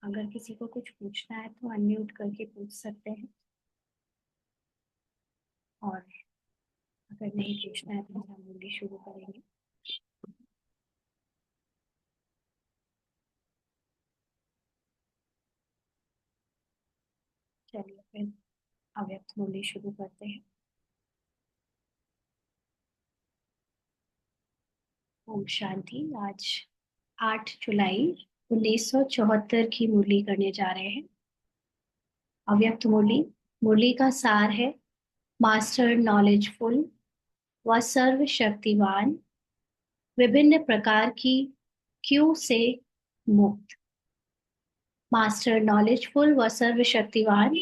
अगर किसी को कुछ पूछना है तो अनम्यूट करके पूछ सकते हैं, और अगर नहीं पूछना है तो हम बोली शुरू करेंगे। चलिए फिर अव्यक्त बोली शुरू करते हैं। ओम शांति। आज 8 जुलाई 1974 की मुरली करने जा रहे हैं। अव्यक्त मुरली। मुरली का सार है, मास्टर नॉलेजफुल व सर्वशक्तिवान, विभिन्न प्रकार की क्यू से मुक्त। मास्टर नॉलेजफुल व सर्वशक्तिवान,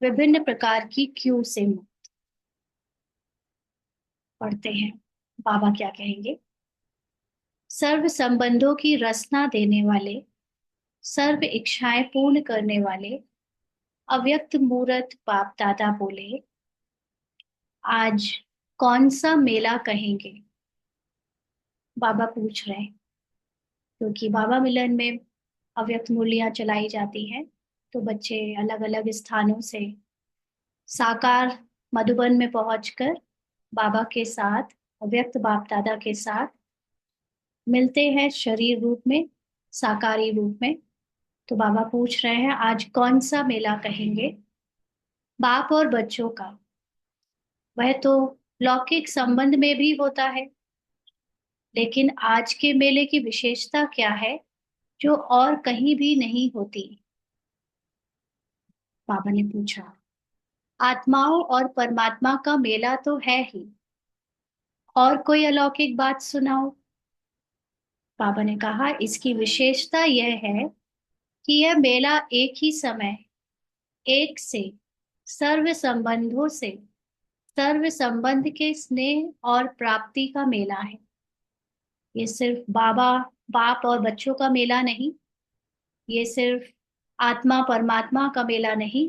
विभिन्न प्रकार की क्यू से मुक्त। पढ़ते हैं बाबा क्या कहेंगे। सर्व संबंधों की रसना देने वाले, सर्व इच्छाएं पूर्ण करने वाले अव्यक्त मूर्त बाप दादा बोले, आज कौन सा मेला कहेंगे। बाबा पूछ रहे हैं क्योंकि बाबा मिलन में अव्यक्त मूर्तियां चलाई जाती हैं, तो बच्चे अलग अलग स्थानों से साकार मधुबन में पहुंचकर बाबा के साथ, अव्यक्त बाप दादा के साथ मिलते हैं शरीर रूप में, साकारी रूप में। तो बाबा पूछ रहे हैं आज कौन सा मेला कहेंगे। बाप और बच्चों का वह तो लौकिक संबंध में भी होता है, लेकिन आज के मेले की विशेषता क्या है जो और कहीं भी नहीं होती। बाबा ने पूछा। आत्माओं और परमात्मा का मेला तो है ही, और कोई अलौकिक बात सुनाओ। बाबा ने कहा इसकी विशेषता यह है कि यह मेला एक ही समय, एक से, सर्व संबंधों से, सर्व संबंध के स्नेह और प्राप्ति का मेला है। ये सिर्फ बाबा बाप और बच्चों का मेला नहीं, ये सिर्फ आत्मा परमात्मा का मेला नहीं,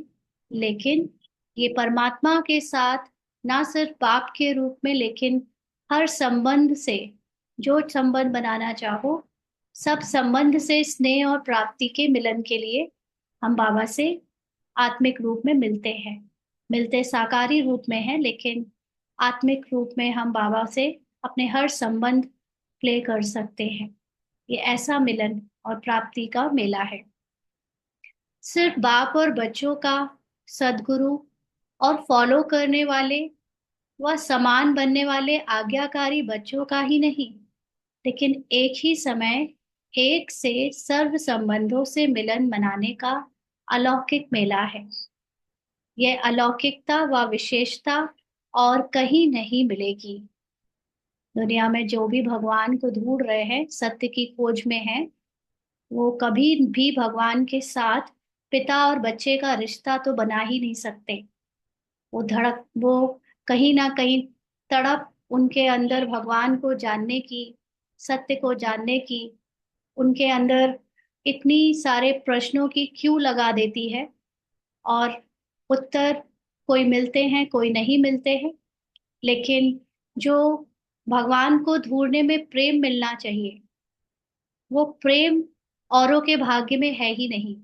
लेकिन ये परमात्मा के साथ ना सिर्फ बाप के रूप में, लेकिन हर संबंध से, जो संबंध बनाना चाहो, सब संबंध से स्नेह और प्राप्ति के मिलन के लिए हम बाबा से आत्मिक रूप में मिलते हैं। मिलते साकारी रूप में हैं, लेकिन आत्मिक रूप में हम बाबा से अपने हर संबंध प्ले कर सकते हैं। ये ऐसा मिलन और प्राप्ति का मेला है। सिर्फ बाप और बच्चों का, सदगुरु और फॉलो करने वाले व समान बनने वाले आज्ञाकारी बच्चों का ही नहीं, लेकिन एक ही समय एक से सर्व संबंधों से मिलन मनाने का अलौकिक मेला है। यह अलौकिकता व विशेषता और कहीं नहीं मिलेगी। दुनिया में जो भी भगवान को ढूंढ रहे हैं, सत्य की खोज में है, वो कभी भी भगवान के साथ पिता और बच्चे का रिश्ता तो बना ही नहीं सकते। वो कहीं ना कहीं तड़प उनके अंदर भगवान को जानने की, सत्य को जानने की, उनके अंदर इतनी सारे प्रश्नों की क्यों लगा देती है, और उत्तर कोई मिलते हैं कोई नहीं मिलते हैं। लेकिन जो भगवान को ढूंढने में प्रेम मिलना चाहिए, वो प्रेम औरों के भाग्य में है ही नहीं।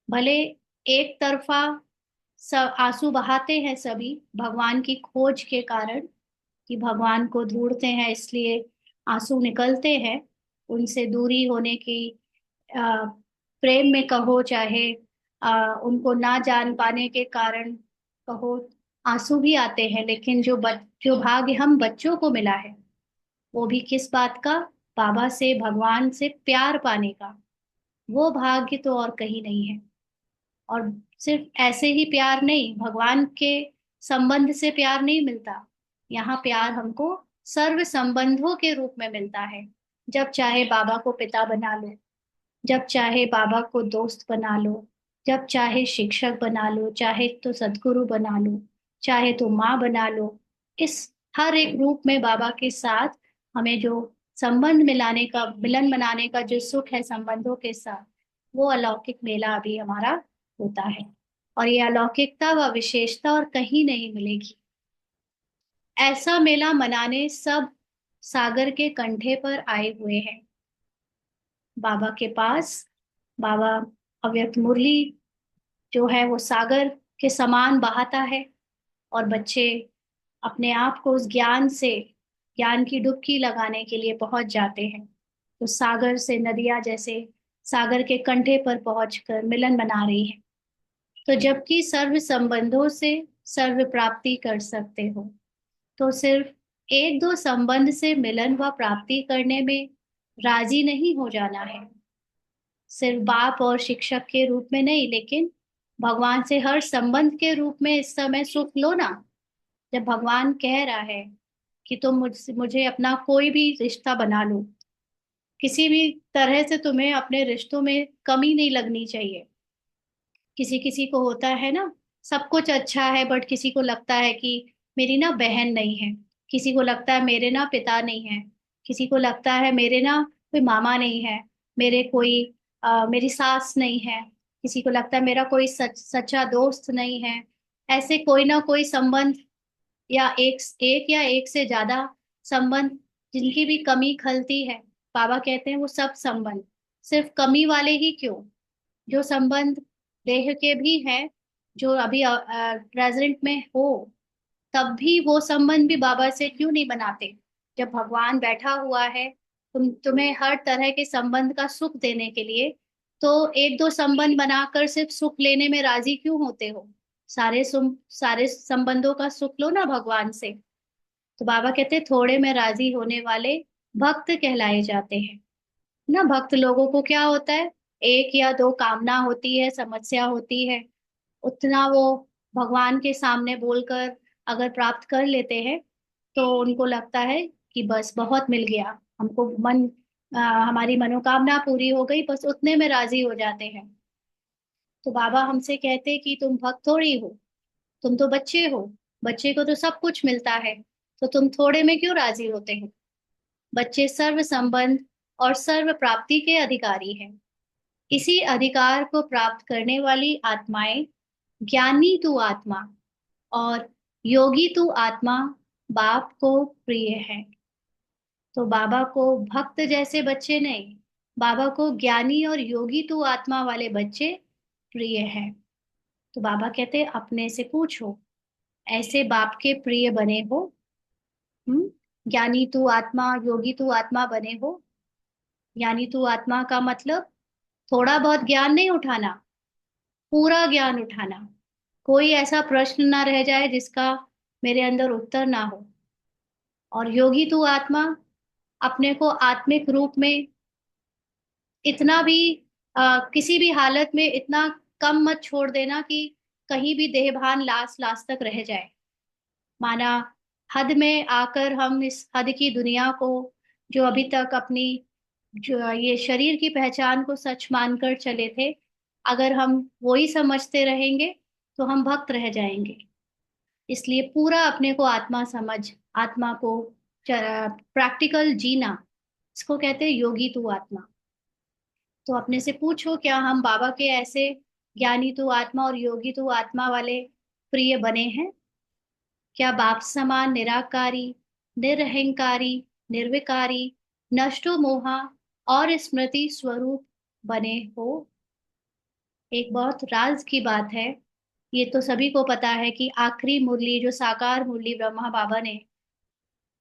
भले एक तरफा सब आंसू बहाते हैं सभी भगवान की खोज के कारण, कि भगवान को ढूंढते हैं इसलिए आंसू निकलते हैं, उनसे दूरी होने की, आ, प्रेम में कहो चाहे उनको ना जान पाने के कारण कहो, आंसू भी आते हैं। लेकिन जो भाग्य हम बच्चों को मिला है, वो भी किस बात का, बाबा से भगवान से प्यार पाने का, वो भाग्य तो और कहीं नहीं है। और सिर्फ ऐसे ही प्यार नहीं, भगवान के संबंध से प्यार नहीं मिलता, यहाँ प्यार हमको सर्व संबंधों के रूप में मिलता है। जब चाहे बाबा को पिता बना लो, जब चाहे बाबा को दोस्त बना लो, जब चाहे शिक्षक बना लो, चाहे तो सदगुरु बना लो, चाहे तो माँ बना लो। इस हर एक रूप में बाबा के साथ हमें जो संबंध मिलाने का, मिलन बनाने का जो सुख है संबंधों के साथ, वो अलौकिक मेला अभी हमारा होता है। और ये अलौकिकता व विशेषता और कहीं नहीं मिलेगी। ऐसा मेला मनाने सब सागर के कंठे पर आए हुए हैं बाबा के पास। बाबा अव्यक्त मुरली जो है वो सागर के समान बहाता है, और बच्चे अपने आप को उस ज्ञान से, ज्ञान की डुबकी लगाने के लिए पहुंच जाते हैं। तो सागर से नदियां जैसे सागर के कंढे पर पहुंचकर मिलन बना रही है। तो जबकि सर्व संबंधों से सर्व प्राप्ति कर सकते हो, तो सिर्फ एक दो संबंध से मिलन व प्राप्ति करने में राजी नहीं हो जाना है। सिर्फ बाप और शिक्षक के रूप में नहीं, लेकिन भगवान से हर संबंध के रूप में इस समय सुख लो ना। जब भगवान कह रहा है कि तुम मुझसे, मुझे अपना कोई भी रिश्ता बना लो, किसी भी तरह से तुम्हें अपने रिश्तों में कमी नहीं लगनी चाहिए। किसी किसी को होता है ना, सब कुछ अच्छा है बट किसी को लगता है कि मेरी ना बहन नहीं है, किसी को लगता है मेरे ना पिता नहीं है, किसी को लगता है मेरे ना कोई मामा नहीं है, मेरे कोई मेरी सास नहीं है, किसी को लगता है मेरा कोई सच्चा दोस्त नहीं है। ऐसे कोई ना कोई संबंध, या एक या एक से ज्यादा संबंध जिनकी भी कमी खलती है, बाबा कहते हैं वो सब संबंध सिर्फ कमी वाले ही क्यों, जो संबंध देह के भी हैं, जो अभी प्रेजेंट में हो, तब भी वो संबंध भी बाबा से क्यों नहीं बनाते। जब भगवान बैठा हुआ है तुम्हें हर तरह के संबंध का सुख देने के लिए, तो एक दो संबंध बनाकर सिर्फ सुख लेने में राजी क्यों होते हो। सारे संबंधों का सुख लो ना भगवान से। तो बाबा कहते हैं थोड़े में राजी होने वाले भक्त कहलाए जाते हैं ना। भक्त लोगों को क्या होता है, एक या दो कामना होती है, समस्या होती है, उतना वो भगवान के सामने बोलकर अगर प्राप्त कर लेते हैं, तो उनको लगता है कि बस बहुत मिल गया हमको, हमारी मनोकामना पूरी हो गई, बस उतने में राजी हो जाते हैं। तो बाबा हमसे कहते हैं कि तुम भक्त थोड़ी हो, तुम तो बच्चे हो, बच्चे को तो सब कुछ मिलता है, तो तुम थोड़े में क्यों राजी होते हो। बच्चे सर्व संबंध और सर्व प्राप्ति के अधिकारी हैं। इसी अधिकार को प्राप्त करने वाली आत्माएं ज्ञानी तू आत्मा और योगी तू आत्मा बाप को प्रिय है। तो बाबा को भक्त जैसे बच्चे नहीं, बाबा को ज्ञानी और योगी तू आत्मा वाले बच्चे प्रिय है। तो बाबा कहते हैं अपने से पूछो, ऐसे बाप के प्रिय बने हो? हम्म, ज्ञानी तू आत्मा योगी तू आत्मा बने हो? ज्ञानी तू आत्मा का मतलब थोड़ा बहुत ज्ञान नहीं उठाना, पूरा ज्ञान उठाना। कोई ऐसा प्रश्न ना रह जाए जिसका मेरे अंदर उत्तर ना हो। और योगी तू आत्मा, अपने को आत्मिक रूप में इतना भी किसी भी हालत में इतना कम मत छोड़ देना कि कहीं भी देहभान लास्ट लास्ट तक रह जाए। माना हद में आकर हम इस हद की दुनिया को, जो अभी तक अपनी जो ये शरीर की पहचान को सच मानकर चले थे, अगर हम वही समझते रहेंगे तो हम भक्त रह जाएंगे। इसलिए पूरा अपने को आत्मा समझ, आत्मा को प्रैक्टिकल जीना, इसको कहते हैं योगी तू आत्मा। तो अपने से पूछो, क्या हम बाबा के ऐसे ज्ञानी तू आत्मा और योगी तू आत्मा वाले प्रिय बने हैं? क्या बाप समान निराकारी, निरहंकारी, निर्विकारी, नष्टो मोहा और स्मृति स्वरूप बने हो? एक बहुत राज की बात है। ये तो सभी को पता है कि आखिरी मुरली जो साकार मुरली ब्रह्मा बाबा ने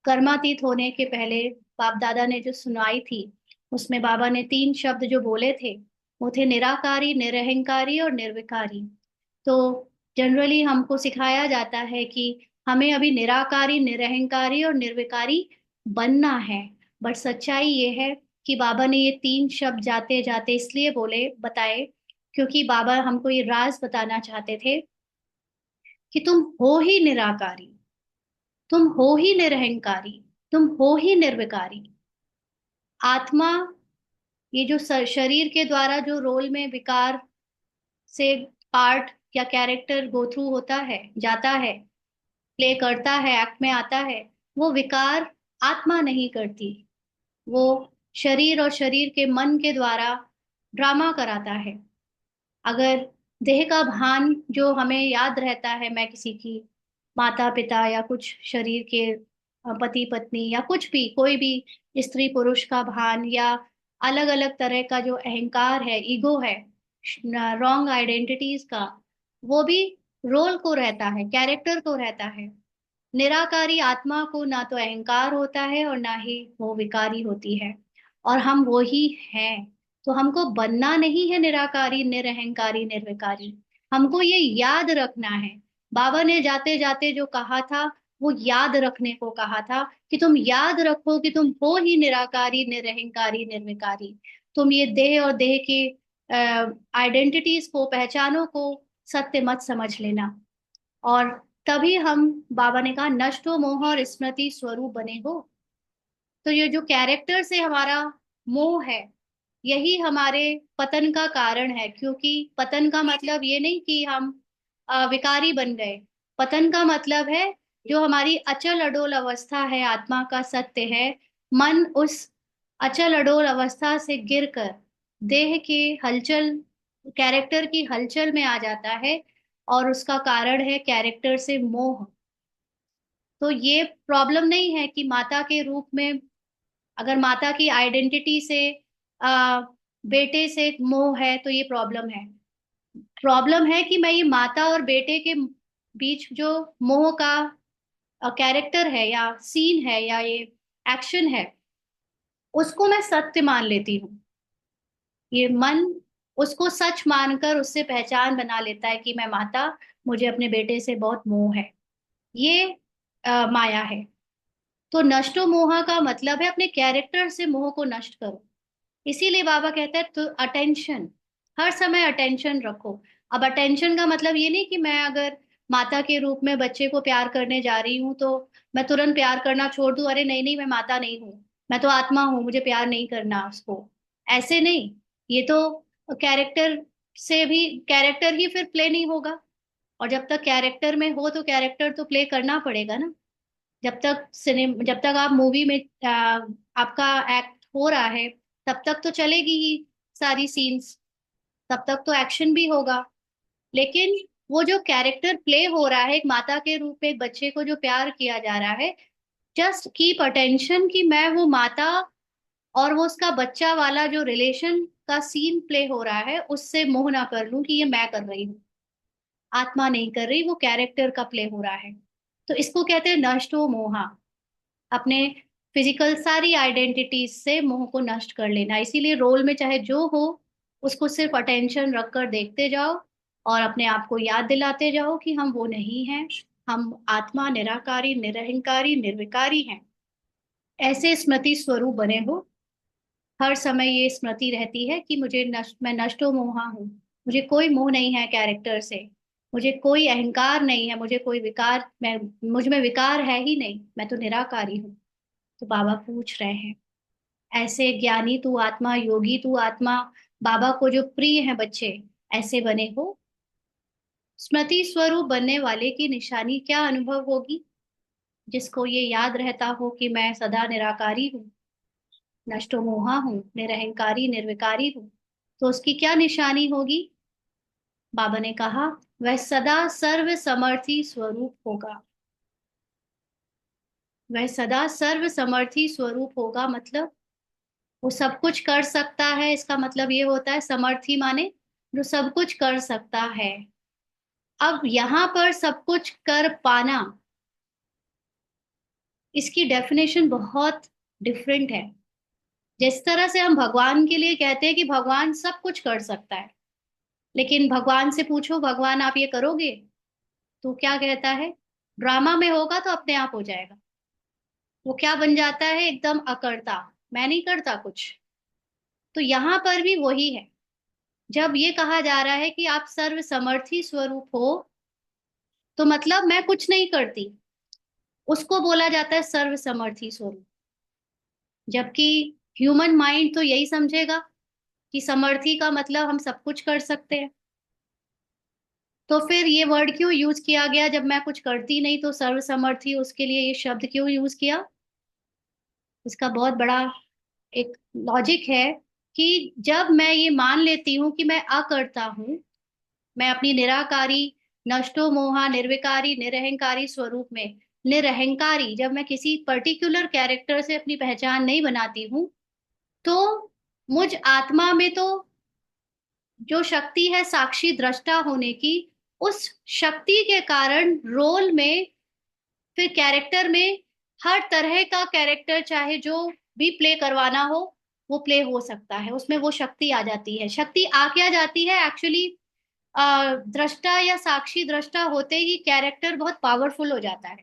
कर्मातीत होने के पहले बाप दादा ने जो सुनाई थी, उसमें बाबा ने तीन शब्द जो बोले थे, वो थे निराकारी, निरहंकारी और निर्विकारी। तो जनरली हमको सिखाया जाता है कि हमें अभी निराकारी, निरहंकारी और निर्विकारी बनना है। बट सच्चाई ये है कि बाबा ने ये तीन शब्द जाते जाते इसलिए बोले, बताए, क्योंकि बाबा हमको ये राज बताना चाहते थे कि तुम हो ही निराकारी, तुम हो ही निरहंकारी, तुम हो ही निर्विकारी। आत्मा, ये जो शरीर के द्वारा जो रोल में विकार से पार्ट या कैरेक्टर गो थ्रू होता है, जाता है, प्ले करता है, एक्ट में आता है, वो विकार आत्मा नहीं करती। वो शरीर और शरीर के मन के द्वारा ड्रामा कराता है। अगर देह का भान जो हमें याद रहता है, मैं किसी की माता पिता या कुछ शरीर के पति पत्नी या कुछ भी, कोई भी स्त्री पुरुष का भान, या अलग अलग तरह का जो अहंकार है, ईगो है, रॉन्ग आइडेंटिटीज का, वो भी रोल को रहता है, कैरेक्टर को रहता है। निराकारी आत्मा को ना तो अहंकार होता है और ना ही वो विकारी होती है, और हम वो ही हैं। तो हमको बनना नहीं है निराकारी, निरहंकारी, निर्विकारी। हमको ये याद रखना है। बाबा ने जाते जाते जो कहा था, वो याद रखने को कहा था, कि तुम याद रखो कि तुम हो ही निराकारी, निरहंकारी, निर्विकारी। तुम ये देह और देह के आइडेंटिटीज को, पहचानों को सत्य मत समझ लेना। और तभी हम, बाबा ने कहा, नष्टो मोह और स्मृति स्वरूप बने हो। तो ये जो कैरेक्टर से हमारा मोह है, यही हमारे पतन का कारण है। क्योंकि पतन का मतलब ये नहीं कि हम विकारी बन गए। पतन का मतलब है जो हमारी अचल अडोल अवस्था है, आत्मा का सत्य है, मन उस अचल अडोल अवस्था से गिरकर देह के हलचल, कैरेक्टर की हलचल में आ जाता है। और उसका कारण है कैरेक्टर से मोह। तो ये प्रॉब्लम नहीं है कि माता के रूप में, अगर माता की आइडेंटिटी से आ, बेटे से मोह है तो ये प्रॉब्लम है। प्रॉब्लम है कि मैं ये माता और बेटे के बीच जो मोह का कैरेक्टर है या सीन है या ये एक्शन है, उसको मैं सत्य मान लेती हूँ। ये मन उसको सच मानकर उससे पहचान बना लेता है कि मैं माता, मुझे अपने बेटे से बहुत मोह है। ये माया है। तो नष्टो मोहा का मतलब है अपने कैरेक्टर से मोह को नष्ट करो। इसीलिए बाबा कहते हैं तो अटेंशन, हर समय अटेंशन रखो। अब अटेंशन का मतलब ये नहीं कि मैं अगर माता के रूप में बच्चे को प्यार करने जा रही हूँ तो मैं तुरंत प्यार करना छोड़ दूं, अरे नहीं नहीं मैं माता नहीं हूँ, मैं तो आत्मा हूँ, मुझे प्यार नहीं करना उसको। ऐसे नहीं। ये तो कैरेक्टर से भी, कैरेक्टर ही फिर प्ले नहीं होगा। और जब तक कैरेक्टर में हो तो कैरेक्टर तो प्ले करना पड़ेगा ना। जब तक सिनेमा, जब तक आप मूवी में आपका एक्ट हो रहा है, तब तक तो चलेगी ही सारी सीन्स, तब तक तो एक्शन भी होगा। लेकिन वो जो कैरेक्टर प्ले हो रहा है, एक माता के रूप में एक बच्चे को जो प्यार किया जा रहा है, जस्ट कीप अटेंशन कि मैं वो माता और वो उसका बच्चा वाला जो रिलेशन का सीन प्ले हो रहा है, उससे मोह ना कर लूं कि ये मैं कर रही हूँ, आत्मा नहीं कर रही, वो कैरेक्टर का प्ले हो रहा है। तो इसको कहते हैं नष्टो मोहा। अपने फिजिकल सारी आइडेंटिटीज से मोह को नष्ट कर लेना। इसीलिए रोल में चाहे जो हो, उसको सिर्फ अटेंशन रखकर देखते जाओ और अपने आप को याद दिलाते जाओ कि हम वो नहीं हैं। हम आत्मा निराकारी, निरहंकारी, निर्विकारी हैं। ऐसे स्मृति स्वरूप बने हो। हर समय ये स्मृति रहती है कि मुझे नष्ट, मैं नष्टो मोहा हूँ। मुझे कोई मोह नहीं है कैरेक्टर से। मुझे कोई अहंकार नहीं है, मुझे कोई विकार, मैं, मुझ में विकार है ही नहीं, मैं तो निराकारी हूँ। तो बाबा पूछ रहे हैं, ऐसे ज्ञानी तू आत्मा, योगी तू आत्मा, बाबा को जो प्रिय है बच्चे, ऐसे बने हो। स्मृति स्वरूप बनने वाले की निशानी क्या अनुभव होगी? जिसको ये याद रहता हो कि मैं सदा निराकारी हूँ, नष्टो मोहा हूँ, निरहंकारी, निर्विकारी हूँ, तो उसकी क्या निशानी होगी? बाबा ने कहा, वह सदा सर्व समर्थी स्वरूप होगा। वह सदा सर्व समर्थी स्वरूप होगा मतलब वो सब कुछ कर सकता है। इसका मतलब ये होता है समर्थी माने जो सब कुछ कर सकता है। अब यहाँ पर सब कुछ कर पाना, इसकी डेफिनेशन बहुत डिफरेंट है। जिस तरह से हम भगवान के लिए कहते हैं कि भगवान सब कुछ कर सकता है, लेकिन भगवान से पूछो भगवान आप ये करोगे, तो क्या कहता है? ड्रामा में होगा तो अपने आप हो जाएगा। वो क्या बन जाता है? एकदम अकर्ता, मैं नहीं करता कुछ। तो यहाँ पर भी वही है। जब ये कहा जा रहा है कि आप सर्व समर्थी स्वरूप हो, तो मतलब मैं कुछ नहीं करती, उसको बोला जाता है सर्व समर्थी स्वरूप। जबकि ह्यूमन माइंड तो यही समझेगा कि समर्थी का मतलब हम सब कुछ कर सकते हैं। तो फिर ये वर्ड क्यों यूज किया गया? जब मैं कुछ करती नहीं तो सर्व समर्थी, उसके लिए ये शब्द क्यों यूज किया? इसका बहुत बड़ा एक लॉजिक है कि जब मैं ये मान लेती हूँ कि मैं अकर्ता हूँ, मैं अपनी निराकारी, नष्टो मोहा, निर्विकारी, निरहंकारी स्वरूप में निरहंकारी, जब मैं किसी पर्टिकुलर कैरेक्टर से अपनी पहचान नहीं बनाती हूँ, तो मुझ आत्मा में तो जो शक्ति है साक्षी दृष्टा होने की, उस शक्ति के कारण रोल में, फिर कैरेक्टर में, हर तरह का कैरेक्टर चाहे जो भी प्ले करवाना हो वो प्ले हो सकता है। उसमें वो शक्ति आ जाती है। शक्ति आ क्या जाती है एक्चुअली, दृष्टा या साक्षी दृष्टा होते ही कैरेक्टर बहुत पावरफुल हो जाता है।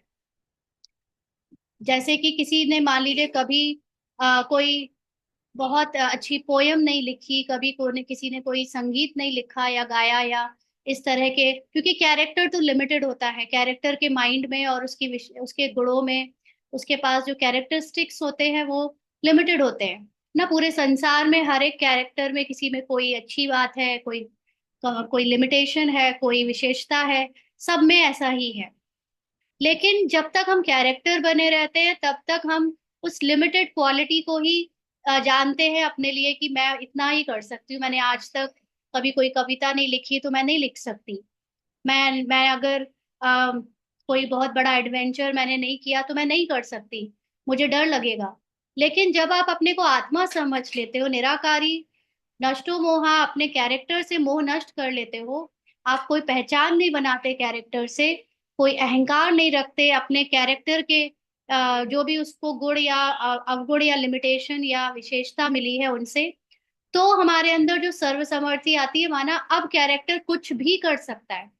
जैसे कि किसी ने मान लीजिए कभी कोई बहुत अच्छी पोयम नहीं लिखी, कभी कोई किसी ने कोई संगीत नहीं लिखा या गाया, या इस तरह के, क्योंकि कैरेक्टर तो लिमिटेड होता है, कैरेक्टर के माइंड में और उसके गुणों में, उसके पास जो कैरेक्टरिस्टिक्स होते हैं वो लिमिटेड होते हैं ना। पूरे संसार में हर एक कैरेक्टर में किसी में कोई अच्छी बात है, कोई लिमिटेशन है, कोई विशेषता है, सब में ऐसा ही है। लेकिन जब तक हम कैरेक्टर बने रहते हैं तब तक हम उस लिमिटेड क्वालिटी को ही जानते हैं अपने लिए, कि मैं इतना ही कर सकती हूँ। मैंने आज तक कभी कोई कविता नहीं लिखी तो मैं नहीं लिख सकती। मैं अगर अ, कोई बहुत बड़ा एडवेंचर मैंने नहीं किया तो मैं नहीं कर सकती, मुझे डर लगेगा। लेकिन जब आप अपने को आत्मा समझ लेते हो, निराकारी, नष्टो मोहा, अपने कैरेक्टर से मोह नष्ट कर लेते हो, आप कोई पहचान नहीं बनाते कैरेक्टर से, कोई अहंकार नहीं रखते अपने कैरेक्टर के, जो भी उसको गुण या अवगुण या लिमिटेशन या विशेषता मिली है उनसे, तो हमारे अंदर जो सर्वसम्मति आती है, माना अब कैरेक्टर कुछ भी कर सकता है।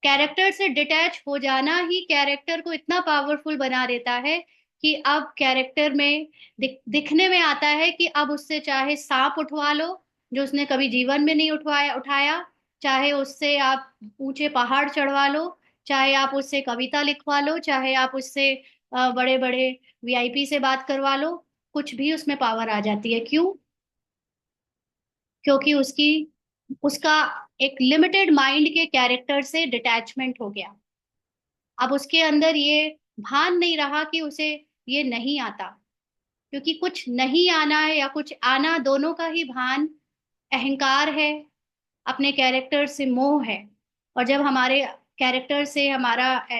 कैरेक्टर से डिटैच हो जाना ही कैरेक्टर को इतना पावरफुल बना देता है कि अब कैरेक्टर में दिखने में आता है कि अब उससे चाहे सांप उठवा लो जो उसने कभी जीवन में नहीं उठाया, चाहे उससे आप ऊंचे पहाड़ चढ़वा लो, चाहे आप उससे कविता लिखवा लो, चाहे आप उससे बड़े बड़े वीआईपी से बात करवा लो, कुछ भी उसमें पावर आ जाती है। क्यों? क्योंकि उसका एक लिमिटेड माइंड के कैरेक्टर से डिटैचमेंट हो गया। अब उसके अंदर ये भान नहीं रहा कि उसे ये नहीं आता, क्योंकि कुछ नहीं आना है या कुछ आना, दोनों का ही भान अहंकार है, अपने कैरेक्टर से मोह है। और जब हमारे कैरेक्टर से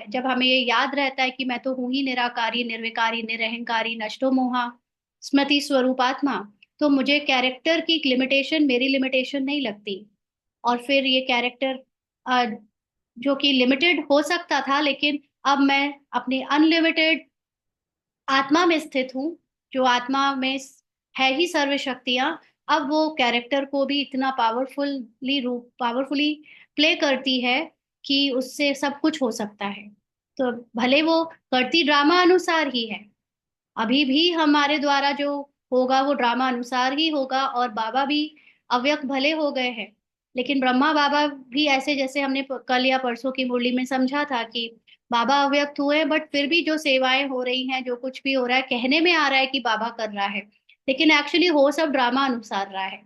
जब हमें ये याद रहता है कि मैं तो हूं ही निराकारी, निर्विकारी, निरहंकारी, नष्टो मोहा, स्मृति स्वरूपात्मा, तो मुझे कैरेक्टर की लिमिटेशन मेरी लिमिटेशन नहीं लगती। और फिर ये कैरेक्टर जो कि लिमिटेड हो सकता था, लेकिन अब मैं अपनी अनलिमिटेड आत्मा में स्थित हूँ, जो आत्मा में है ही सर्व शक्तियां, अब वो कैरेक्टर को भी इतना पावरफुली प्ले करती है कि उससे सब कुछ हो सकता है। तो भले वो करती ड्रामा अनुसार ही है, अभी भी हमारे द्वारा जो होगा वो ड्रामा अनुसार ही होगा। और बाबा भी अव्यक्त भले हो गए हैं, लेकिन ब्रह्मा बाबा भी ऐसे, जैसे हमने कल या परसों की मुरली में समझा था कि बाबा अव्यक्त हुए, बट फिर भी जो सेवाएं हो रही हैं, जो कुछ भी हो रहा है, कहने में आ रहा है कि बाबा कर रहा है, लेकिन एक्चुअली हो सब ड्रामा अनुसार रहा है।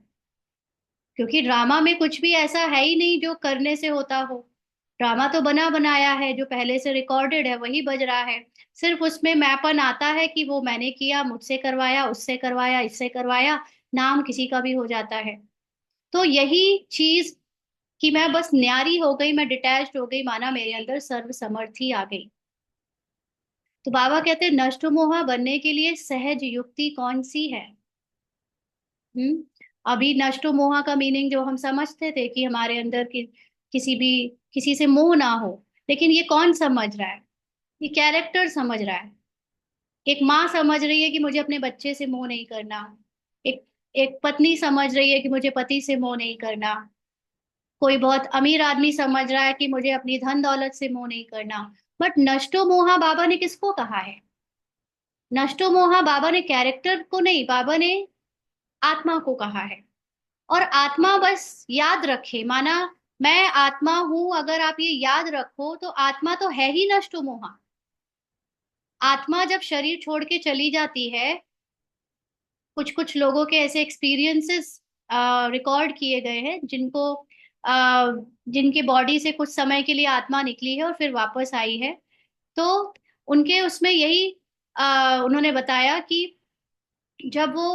क्योंकि ड्रामा में कुछ भी ऐसा है ही नहीं जो करने से होता हो। ड्रामा तो बना बनाया है, जो पहले से रिकॉर्डेड है वही बज रहा है। सिर्फ उसमें मैपन आता है कि वो मैंने किया, मुझसे करवाया, उससे करवाया, इससे करवाया, नाम किसी का भी हो जाता है। तो यही चीज कि मैं बस न्यारी हो गई, मैं डिटैच्ड हो गई, माना मेरे अंदर सर्वसमर्थी आ गई। तो बाबा कहते हैं नष्ट मोहा बनने के लिए सहज युक्ति कौन सी है? हम्म। अभी नष्टो मोहा का मीनिंग जो हम समझते थे कि हमारे अंदर किसी भी किसी से मोह ना हो, लेकिन ये कौन समझ रहा है? ये कैरेक्टर समझ रहा है। एक माँ समझ रही है कि मुझे अपने बच्चे से मोह नहीं करना। एक एक पत्नी समझ रही है कि मुझे पति से मोह नहीं करना। कोई बहुत अमीर आदमी समझ रहा है कि मुझे अपनी धन दौलत से मोह नहीं करना। बट नष्टो मोहा बाबा ने किसको कहा है? नष्टो मोहा बाबा ने कैरेक्टर को नहीं, बाबा ने आत्मा को कहा है। और आत्मा बस याद रखे, माना मैं आत्मा हूं, अगर आप ये याद रखो तो आत्मा तो है ही नष्टो मोहा। आत्मा जब शरीर छोड़ के चली जाती है, कुछ कुछ लोगों के ऐसे एक्सपीरियंसेस रिकॉर्ड किए गए हैं, जिनके बॉडी से कुछ समय के लिए आत्मा निकली है और फिर वापस आई है। तो उनके उसमें यही उन्होंने बताया कि जब वो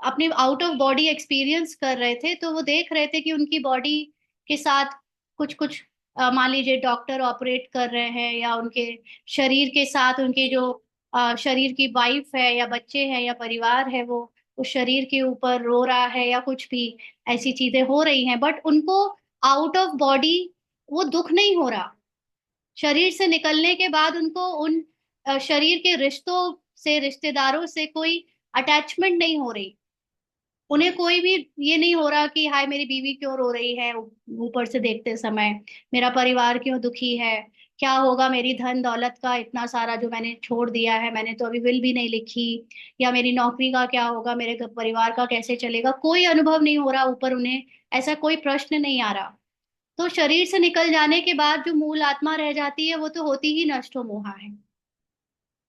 अपने आउट ऑफ बॉडी एक्सपीरियंस कर रहे थे तो वो देख रहे थे कि उनकी बॉडी के साथ कुछ कुछ, मान लीजिए डॉक्टर ऑपरेट कर रहे हैं, या उनके शरीर के साथ उनके जो शरीर की वाइफ है या बच्चे हैं या परिवार है, वो उस शरीर के ऊपर रो रहा है या कुछ भी ऐसी चीजें हो रही हैं, बट उनको आउट ऑफ बॉडी वो दुख नहीं हो रहा। शरीर से निकलने के बाद उनको उन शरीर के रिश्तों से, रिश्तेदारों से कोई अटैचमेंट नहीं हो रही। उन्हें कोई भी ये नहीं हो रहा कि हाय मेरी बीवी क्यों रो रही है ऊपर से देखते समय, मेरा परिवार क्यों दुखी है, क्या होगा मेरी धन दौलत का, इतना सारा जो मैंने छोड़ दिया है, मैंने तो अभी विल भी नहीं लिखी, या मेरी नौकरी का क्या होगा, मेरे परिवार का कैसे चलेगा, कोई अनुभव नहीं हो रहा ऊपर उन्हें, ऐसा कोई प्रश्न नहीं आ रहा। तो शरीर से निकल जाने के बाद जो मूल आत्मा रह जाती है वो तो होती ही नष्टो मोहा है।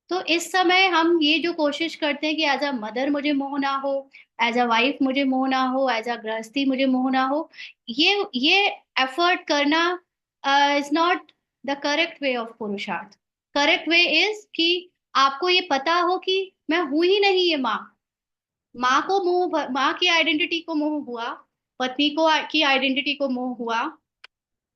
तो इस समय हम ये जो कोशिश करते हैं कि एज अ मदर मुझे मोह ना हो, एज अ वाइफ मुझे मोह ना हो, एज अ गृहस्थी मुझे मोह ना हो, ये एफर्ट करना is not the correct way of पुरुषार्थ। करेक्ट वे इज कि आपको ये पता हो कि मैं हूं ही नहीं ये माँ। माँ को मोह, माँ की आइडेंटिटी को मोह हुआ, पत्नी को की आइडेंटिटी को मोह हुआ।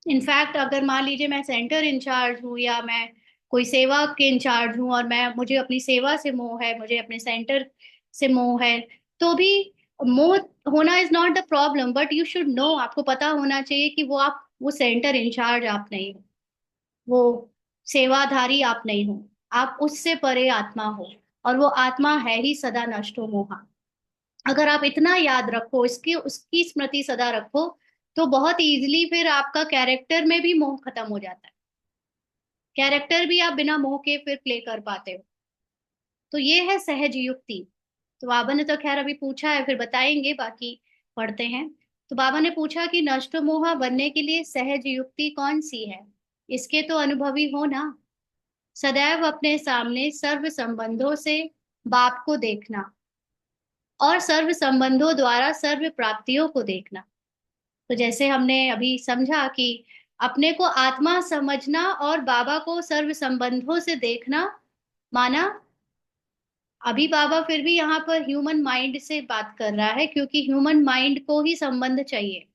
इनफैक्ट अगर मान लीजिए मैं सेंटर इंचार्ज हूँ या मैं कोई सेवा के इंचार्ज हूँ और मैं मुझे अपनी सेवा से मोह है, मुझे अपने सेंटर से मोह है, तो भी मोह होना is not the problem, but you should know, आपको पता होना चाहिए कि वो आप वो सेंटर इंचार्ज आप नहीं हो, वो सेवाधारी आप नहीं हो, आप उससे परे आत्मा हो, और वो आत्मा है ही सदा नष्टो मोहा। अगर आप इतना याद रखो, इसकी उसकी स्मृति सदा रखो, तो बहुत इजीली फिर आपका कैरेक्टर में भी मोह खत्म हो जाता है। कैरेक्टर भी आप बिना मोह के फिर प्ले कर पाते हो। तो ये है सहज युक्ति। तो बाबा ने तो खैर अभी पूछा है, फिर बताएंगे, बाकी पढ़ते हैं। तो बाबा ने पूछा कि नष्ट मोह बनने के लिए सहज युक्ति कौन सी है। इसके तो अनुभवी हो ना। सदैव अपने सामने सर्व संबंधों से बाप को देखना और सर्व संबंधों द्वारा सर्व प्राप्तियों को देखना। तो जैसे हमने अभी समझा कि अपने को आत्मा समझना और बाबा को सर्व संबंधों से देखना, माना अभी बाबा फिर भी यहाँ पर ह्यूमन माइंड से बात कर रहा है, क्योंकि ह्यूमन माइंड को ही संबंध चाहिए।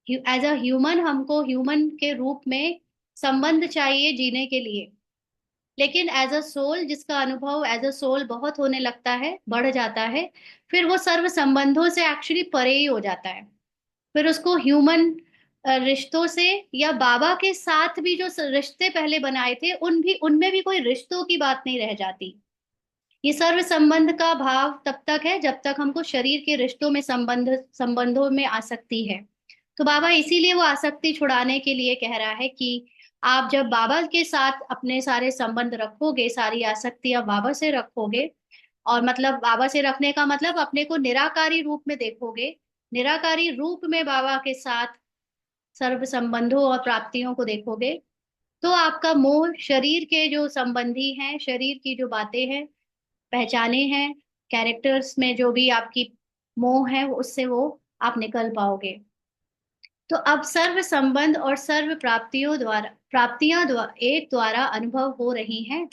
एज अ ह्यूमन हमको ह्यूमन के रूप में संबंध चाहिए जीने के लिए। लेकिन एज अ सोल, जिसका अनुभव एज अ सोल बहुत होने लगता है, बढ़ जाता है, फिर वो सर्व संबंधों से एक्चुअली परे ही हो जाता है। फिर उसको ह्यूमन रिश्तों से, या बाबा के साथ भी जो रिश्ते पहले बनाए थे उनमें भी कोई रिश्तों की बात नहीं रह जाती। ये सर्व संबंध का भाव तब तक है जब तक हमको शरीर के रिश्तों में संबंधों में आसक्ति है। तो बाबा इसीलिए वो आसक्ति छुड़ाने के लिए कह रहा है कि आप जब बाबा के साथ अपने सारे संबंध रखोगे, सारी आसक्तियां बाबा से रखोगे, और मतलब बाबा से रखने का मतलब अपने को निराकारी रूप में देखोगे, निराकारी रूप में बाबा के साथ सर्व संबंधों और प्राप्तियों को देखोगे, तो आपका मोह शरीर के जो संबंधी हैं, शरीर की जो बातें हैं, पहचाने हैं, कैरेक्टर्स में जो भी आपकी मोह है, उससे वो आप निकल पाओगे। तो अब सर्व संबंध और सर्व प्राप्तियां एक द्वारा अनुभव हो रही हैं,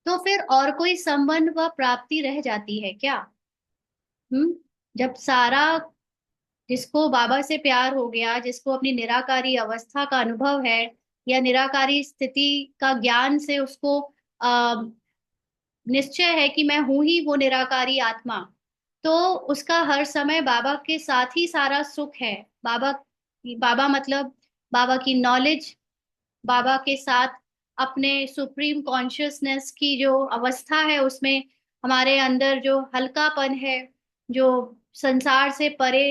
तो फिर और कोई संबंध व प्राप्ति रह जाती है क्या? जब सारा, जिसको बाबा से प्यार हो गया, जिसको अपनी निराकारी अवस्था का अनुभव है, या निराकारी स्थिति का ज्ञान से उसको आ, निश्चय है कि मैं हूं ही वो निराकारी आत्मा, तो उसका हर समय बाबा के साथ ही सारा सुख है। बाबा, बाबा मतलब बाबा की नॉलेज, बाबा के साथ अपने सुप्रीम कॉन्शियसनेस की जो अवस्था है, उसमें हमारे अंदर जो हल्कापन है, जो संसार से परे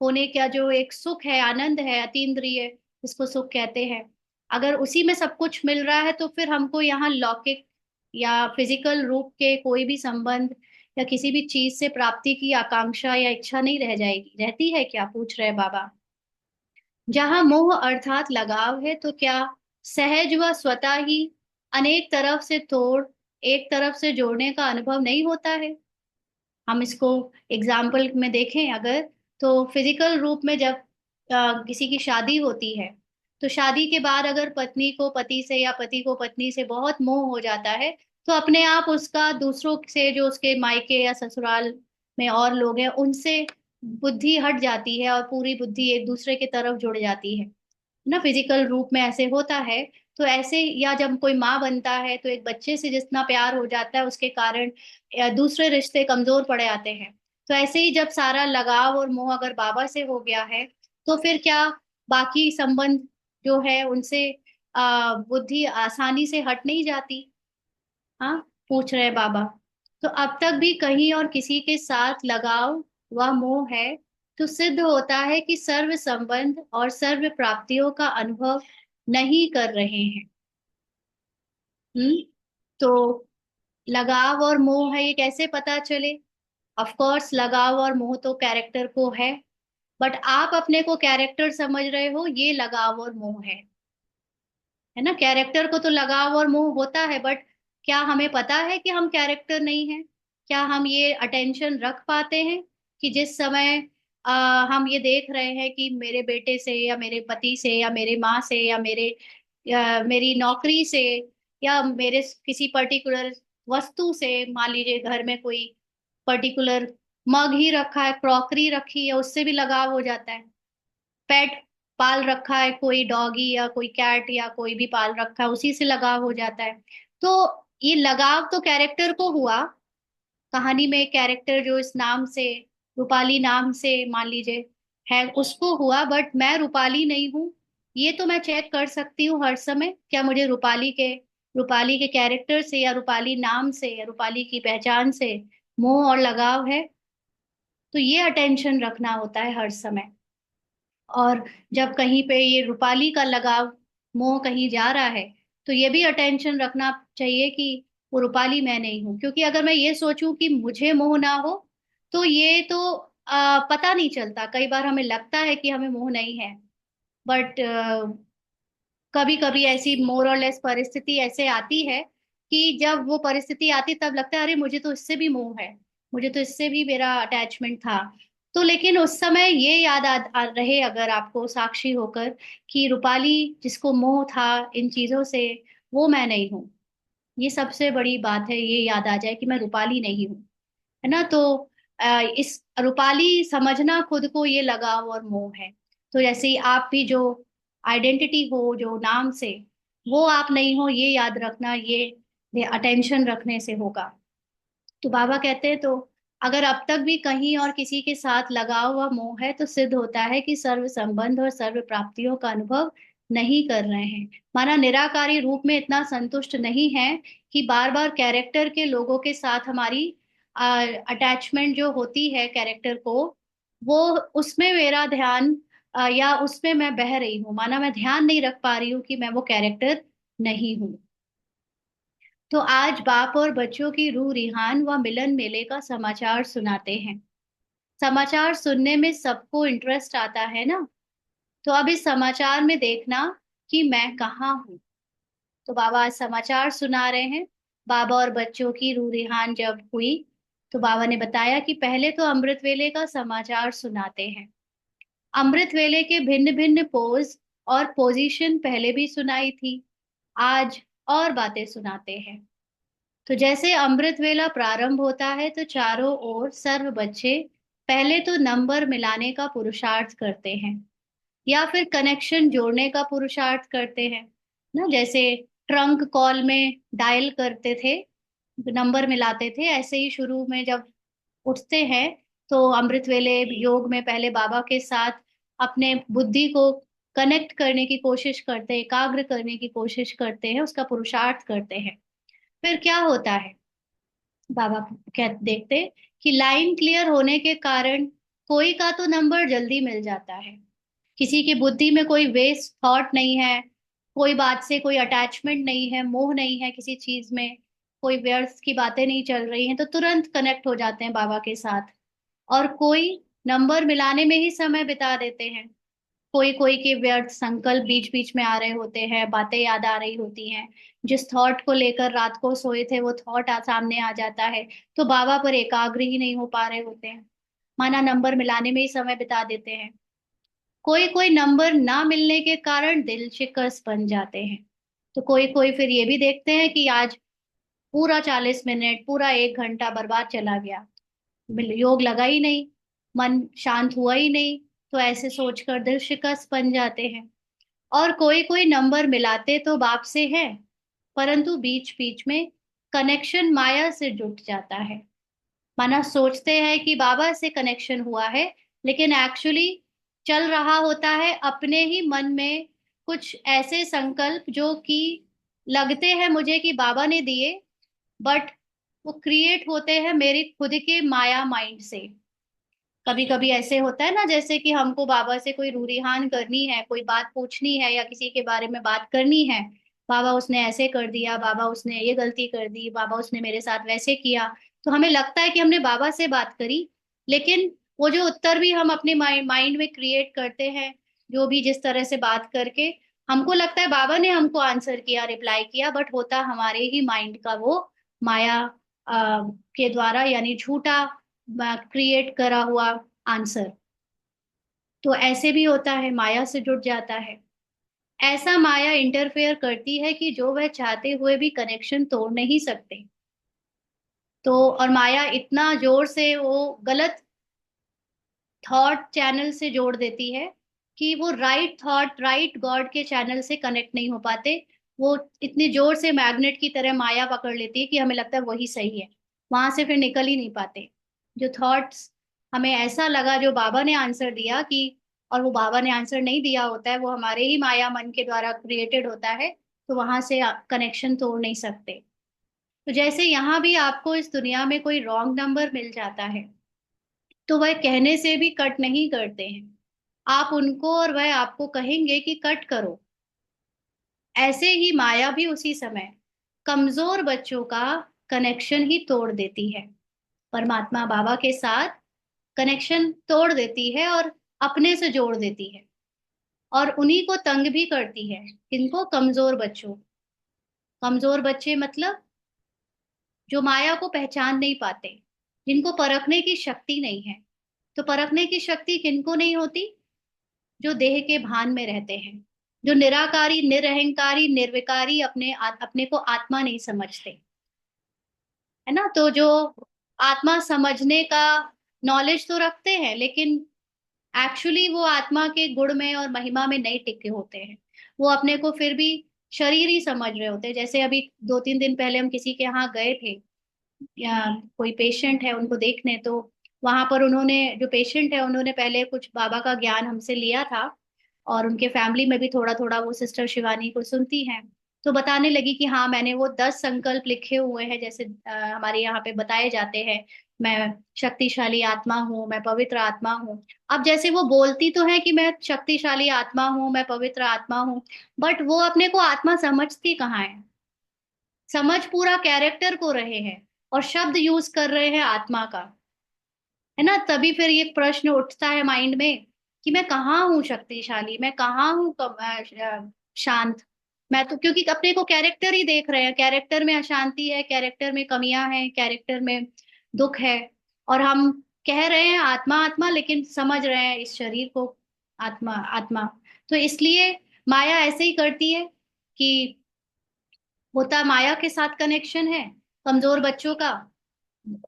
होने का जो एक सुख है, आनंद है अतीन्द्रिय, जिसको सुख कहते हैं, अगर उसी में सब कुछ मिल रहा है, तो फिर हमको यहाँ लौकिक या फिजिकल रूप के कोई भी संबंध या किसी भी चीज से प्राप्ति की आकांक्षा या इच्छा नहीं रह जाएगी। रहती है क्या, पूछ रहे बाबा। जहां मोह अर्थात लगाव है, तो क्या सहज व स्वतः ही अनेक तरफ से तोड़, एक तरफ से जोड़ने का अनुभव नहीं होता है? हम इसको एग्जाम्पल में देखें अगर, तो फिजिकल रूप में जब किसी की शादी होती है, तो शादी के बाद अगर पत्नी को पति से या पति को पत्नी से बहुत मोह हो जाता है, तो अपने आप उसका दूसरों से, जो उसके मायके या ससुराल में और लोग हैं, उनसे बुद्धि हट जाती है और पूरी बुद्धि एक दूसरे की तरफ जुड़ जाती है ना। फिजिकल रूप में ऐसे होता है। तो ऐसे, या जब कोई माँ बनता है तो एक बच्चे से जितना प्यार हो जाता है, उसके कारण दूसरे रिश्ते कमजोर पड़ जाते हैं। तो ऐसे ही जब सारा लगाव और मोह अगर बाबा से हो गया है, तो फिर क्या बाकी संबंध जो है उनसे बुद्धि आसानी से हट नहीं जाती? हाँ, पूछ रहे बाबा। तो अब तक भी कहीं और किसी के साथ लगाव व मोह है, तो सिद्ध होता है कि सर्व संबंध और सर्व प्राप्तियों का अनुभव नहीं कर रहे हैं। हम्म। तो लगाव और मोह है, ये कैसे पता चले? ऑफ कोर्स लगाव और मोह तो कैरेक्टर को है, बट आप अपने को कैरेक्टर समझ रहे हो, ये लगाव और मोह है ना। कैरेक्टर को तो लगाव और मोह होता है, बट क्या हमें पता है कि हम कैरेक्टर नहीं हैं? क्या हम ये अटेंशन रख पाते हैं कि जिस समय हम ये देख रहे हैं कि मेरे बेटे से या मेरे पति से या मेरे माँ से या मेरी नौकरी से या मेरे किसी पर्टिकुलर वस्तु से, मान लीजिए घर में कोई पर्टिकुलर मग ही रखा है, क्रॉकरी रखी है, उससे भी लगाव हो जाता है। पेट पाल रखा है, कोई डॉगी या कोई कैट या कोई भी पाल रखा है, उसी से लगाव हो जाता है। तो ये लगाव तो कैरेक्टर को हुआ। कहानी में एक कैरेक्टर जो इस नाम से, रूपाली नाम से मान लीजिए है, उसको हुआ, बट मैं रूपाली नहीं हूँ। ये तो मैं चेक कर सकती हूँ हर समय, क्या मुझे रूपाली के कैरेक्टर से या रूपाली नाम से या रूपाली की पहचान से मोह और लगाव है? तो ये अटेंशन रखना होता है हर समय। और जब कहीं पे ये रूपाली का लगाव मोह कहीं जा रहा है, तो ये भी अटेंशन रखना चाहिए कि वो रूपाली मैं नहीं हूँ। क्योंकि अगर मैं ये सोचूं कि मुझे मोह ना हो, तो ये तो पता नहीं चलता। कई बार हमें लगता है कि हमें मोह नहीं है, बट कभी कभी ऐसी मोर और लेस परिस्थिति ऐसे आती है कि जब वो परिस्थिति आती तब लगता है अरे मुझे तो इससे भी मोह है, मुझे तो इससे भी मेरा अटैचमेंट था। तो लेकिन उस समय ये याद रहे अगर आपको साक्षी होकर कि रूपाली जिसको मोह था इन चीजों से, वो मैं नहीं हूँ। ये सबसे बड़ी बात है, ये याद आ जाए कि मैं रूपाली नहीं हूँ, है ना। तो इस रूपाली समझना खुद को, ये लगाव और मोह है। तो जैसे ही आप भी जो आइडेंटिटी हो, जो नाम से, वो आप नहीं हो, ये याद रखना, ये अटेंशन रखने से होगा। तो बाबा कहते हैं, तो अगर अब तक भी कहीं और किसी के साथ लगाव व मोह है, तो सिद्ध होता है कि सर्व संबंध और सर्व प्राप्तियों का अनुभव नहीं कर रहे हैं। माना निराकारी रूप में इतना संतुष्ट नहीं है कि बार बार कैरेक्टर के लोगों के साथ हमारी अटैचमेंट जो होती है कैरेक्टर को, वो उसमें मेरा ध्यान या उसमें मैं बह रही हूँ। माना मैं ध्यान नहीं रख पा रही हूँ कि मैं वो कैरेक्टर नहीं हूँ। तो आज बाप और बच्चों की रूह रिहान व मिलन मेले का समाचार सुनाते हैं। समाचार सुनने में सबको इंटरेस्ट आता है ना। तो अब इस समाचार में देखना कि मैं कहाँ हूँ। तो बाबा आज समाचार सुना रहे हैं। बाबा और बच्चों की रूह रिहान जब हुई, तो बाबा ने बताया कि पहले तो अमृत वेले का समाचार सुनाते हैं। अमृत वेले के भिन्न भिन्न पोज और पोजीशन पहले भी सुनाई थी, आज और बातें सुनाते हैं। तो जैसे अमृत वेला प्रारंभ होता है, तो चारों ओर सर्व बच्चे पहले तो नंबर मिलाने का पुरुषार्थ करते हैं, या फिर कनेक्शन जोड़ने का पुरुषार्थ करते हैं ना। जैसे ट्रंक कॉल में डायल करते थे, नंबर मिलाते थे, ऐसे ही शुरू में जब उठते हैं, तो अमृत वेले योग में पहले बाबा के साथ अपने बुद्धि को कनेक्ट करने की कोशिश करते हैं, एकाग्र करने की कोशिश करते हैं, उसका पुरुषार्थ करते हैं। फिर क्या होता है, बाबा कह देखते कि लाइन क्लियर होने के कारण कोई का तो नंबर जल्दी मिल जाता है, किसी की बुद्धि में कोई वेस्ट थॉट नहीं है, कोई बात से कोई अटैचमेंट नहीं है, मोह नहीं है किसी चीज में, कोई व्यर्थ की बातें नहीं चल रही हैं, तो तुरंत कनेक्ट हो जाते हैं बाबा के साथ। और कोई नंबर मिलाने में ही समय बिता देते हैं। कोई कोई के व्यर्थ संकल्प बीच बीच में आ रहे होते हैं, बातें याद आ रही होती हैं, जिस थॉट को लेकर रात को सोए थे वो थॉट सामने आ जाता है, तो बाबा पर एकाग्र ही नहीं हो पा रहे होते हैं। माना नंबर मिलाने में ही समय बिता देते हैं। कोई कोई नंबर ना मिलने के कारण दिल शिकस्त बन जाते हैं। तो कोई कोई फिर ये भी देखते हैं कि आज पूरा 40 मिनट, पूरा 1 घंटा बर्बाद चला गया, योग लगा ही नहीं, मन शांत हुआ ही नहीं। तो ऐसे सोचकर दिल शिकस्त बन जाते हैं। और कोई कोई नंबर मिलाते तो बाप से है, परंतु बीच बीच में कनेक्शन माया से जुट जाता है। माना सोचते हैं कि बाबा से कनेक्शन हुआ है, लेकिन एक्चुअली चल रहा होता है अपने ही मन में कुछ ऐसे संकल्प जो कि लगते हैं मुझे कि बाबा ने दिए, बट वो क्रिएट होते हैं मेरी खुद के माया माइंड से। कभी कभी ऐसे होता है ना, जैसे कि हमको बाबा से कोई रूरिहान करनी है, कोई बात पूछनी है या किसी के बारे में बात करनी है। बाबा उसने ऐसे कर दिया, बाबा उसने ये गलती कर दी, बाबा उसने मेरे साथ वैसे किया। तो हमें लगता है कि हमने बाबा से बात करी, लेकिन वो जो उत्तर भी हम अपने माइंड में क्रिएट करते हैं, जो भी जिस तरह से बात करके हमको लगता है बाबा ने हमको आंसर किया, रिप्लाई किया, बट होता हमारे ही माइंड का वो माया के द्वारा, यानी झूठा क्रिएट करा हुआ आंसर। तो ऐसे भी होता है, माया से जुड़ जाता है। ऐसा माया इंटरफेयर करती है कि जो वह चाहते हुए भी कनेक्शन तोड़ नहीं सकते। तो और माया इतना जोर से वो गलत थॉट चैनल से जोड़ देती है कि वो राइट थॉट, राइट गॉड के चैनल से कनेक्ट नहीं हो पाते। वो इतनी जोर से मैग्नेट की तरह माया पकड़ लेती है कि हमें लगता है वही सही है, वहां से फिर निकल ही नहीं पाते। जो थॉट्स हमें ऐसा लगा जो बाबा ने आंसर दिया कि, और वो बाबा ने आंसर नहीं दिया होता है, वो हमारे ही माया मन के द्वारा क्रिएटेड होता है, तो वहां से कनेक्शन तोड़ नहीं सकते। तो जैसे यहाँ भी आपको इस दुनिया में कोई रॉन्ग नंबर मिल जाता है, तो वह कहने से भी कट नहीं करते हैं। आप उनको और वह आपको कहेंगे कि कट करो। ऐसे ही माया भी उसी समय कमजोर बच्चों का कनेक्शन ही तोड़ देती है, परमात्मा बाबा के साथ कनेक्शन तोड़ देती है और अपने से जोड़ देती है। और उन्हीं को तंग भी करती है। किनको? कमजोर बच्चों। कमजोर बच्चे मतलब जो माया को पहचान नहीं पाते, जिनको परखने की शक्ति नहीं है। तो परखने की शक्ति किनको नहीं होती? जो देह के भान में रहते हैं, जो निराकारी, निरहंकारी, निर्विकारी, अपने को आत्मा नहीं समझते, है ना। तो जो आत्मा समझने का नॉलेज तो रखते हैं, लेकिन एक्चुअली वो आत्मा के गुण में और महिमा में नहीं टिके होते हैं। वो अपने को फिर भी शरीर ही समझ रहे होते हैं। जैसे अभी 2-3 दिन पहले हम किसी के यहाँ गए थे, या कोई पेशेंट है उनको देखने, तो वहां पर उन्होंने, जो पेशेंट है, उन्होंने पहले कुछ बाबा का ज्ञान हमसे लिया था, और उनके फैमिली में भी थोड़ा थोड़ा वो सिस्टर शिवानी को सुनती हैं। तो बताने लगी कि हाँ, मैंने वो 10 संकल्प लिखे हुए हैं, जैसे हमारे यहाँ पे बताए जाते हैं। मैं शक्तिशाली आत्मा हूँ, मैं पवित्र आत्मा हूँ। अब जैसे वो बोलती तो है कि मैं शक्तिशाली आत्मा हूँ, मैं पवित्र आत्मा हूँ, बट वो अपने को आत्मा समझती कहाँ है? समझ पूरा कैरेक्टर को रहे हैं, और शब्द यूज कर रहे हैं आत्मा का, है ना। तभी फिर ये प्रश्न उठता है माइंड में कि मैं कहाँ हूँ शक्तिशाली, मैं कहाँ हूँ शांत। मैं तो, क्योंकि अपने को कैरेक्टर ही देख रहे हैं, कैरेक्टर में अशांति है, कैरेक्टर में कमियां हैं, कैरेक्टर में दुख है, और हम कह रहे हैं आत्मा आत्मा, लेकिन समझ रहे हैं इस शरीर को आत्मा आत्मा। तो इसलिए माया ऐसे ही करती है कि होता माया के साथ कनेक्शन है कमजोर बच्चों का,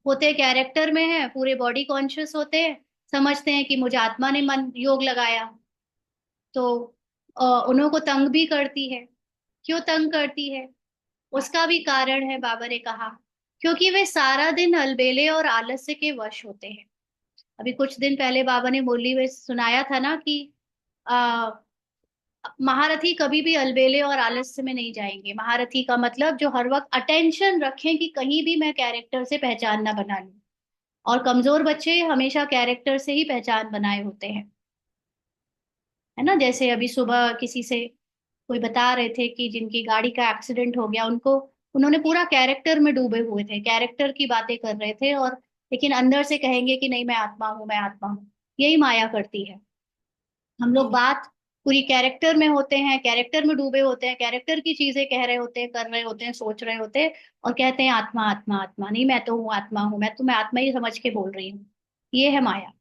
होते कैरेक्टर में है, पूरे बॉडी कॉन्शियस होते हैं, समझते हैं कि मुझे आत्मा ने मन योग लगाया। तो उन्हों को तंग भी करती है। क्यों तंग करती है? उसका भी कारण है, बाबा ने कहा, क्योंकि वे सारा दिन अलबेले और आलस्य के वश होते हैं। अभी कुछ दिन पहले बाबा ने मुरली में सुनाया था ना कि आ, महारथी कभी भी अलबेले और आलस्य में नहीं जाएंगे। महारथी का मतलब जो हर वक्त अटेंशन रखें कि कहीं भी मैं कैरेक्टर से पहचान ना बना लूं। और कमजोर बच्चे हमेशा कैरेक्टर से ही पहचान बनाए होते हैं, है ना। जैसे अभी सुबह किसी से कोई बता रहे थे कि जिनकी गाड़ी का एक्सीडेंट हो गया, उनको, उन्होंने पूरा कैरेक्टर में डूबे हुए थे, कैरेक्टर की बातें कर रहे थे, और लेकिन अंदर से कहेंगे कि नहीं, मैं आत्मा हूँ, मैं आत्मा हूँ। यही माया करती है। हम लोग बात पूरी कैरेक्टर में होते हैं, कैरेक्टर में डूबे होते हैं, कैरेक्टर की चीजें कह रहे होते हैं, कर रहे होते हैं, सोच रहे होते हैं, और कहते हैं आत्मा आत्मा आत्मा। नहीं, मैं तो हूँ, आत्मा हूँ, मैं आत्मा ही समझ के बोल रही हूँ। ये है माया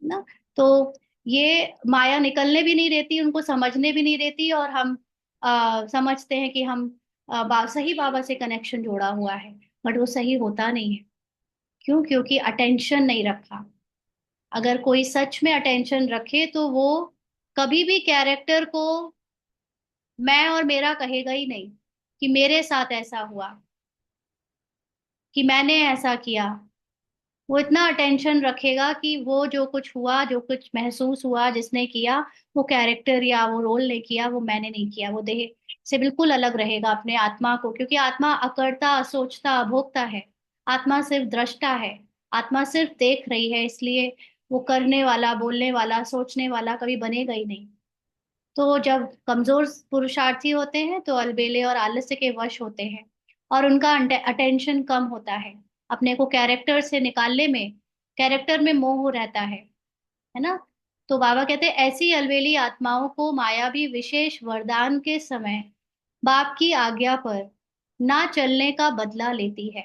ना। तो ये माया निकलने भी नहीं देती, उनको समझने भी नहीं देती, और हम समझते हैं कि हम सही बाबा से कनेक्शन जोड़ा हुआ है, बट वो सही होता नहीं है। क्यों? क्योंकि अटेंशन नहीं रखा। अगर कोई सच में अटेंशन रखे, तो वो कभी भी कैरेक्टर को मैं और मेरा कहेगा ही नहीं, कि मेरे साथ ऐसा हुआ, कि मैंने ऐसा किया। वो इतना अटेंशन रखेगा कि वो जो कुछ हुआ, जो कुछ महसूस हुआ, जिसने किया, वो कैरेक्टर या वो रोल ने किया, वो मैंने नहीं किया। वो देह से बिल्कुल अलग रहेगा अपने आत्मा को, क्योंकि आत्मा अकर्ता, सोचता, अभोक्ता है। आत्मा सिर्फ दृष्टा है। आत्मा सिर्फ देख रही है, इसलिए वो करने वाला, बोलने वाला, सोचने वाला कभी बनेगा ही नहीं। तो जब कमजोर पुरुषार्थी होते हैं तो अलबेले और आलस्य के वश होते हैं, और उनका अटेंशन कम होता है। अपने को कैरेक्टर से निकालने में, कैरेक्टर में मोह रहता है ना। तो बाबा कहते हैं ऐसी अलबेली आत्माओं को माया भी विशेष वरदान के समय बाप की आज्ञा पर ना चलने का बदला लेती है।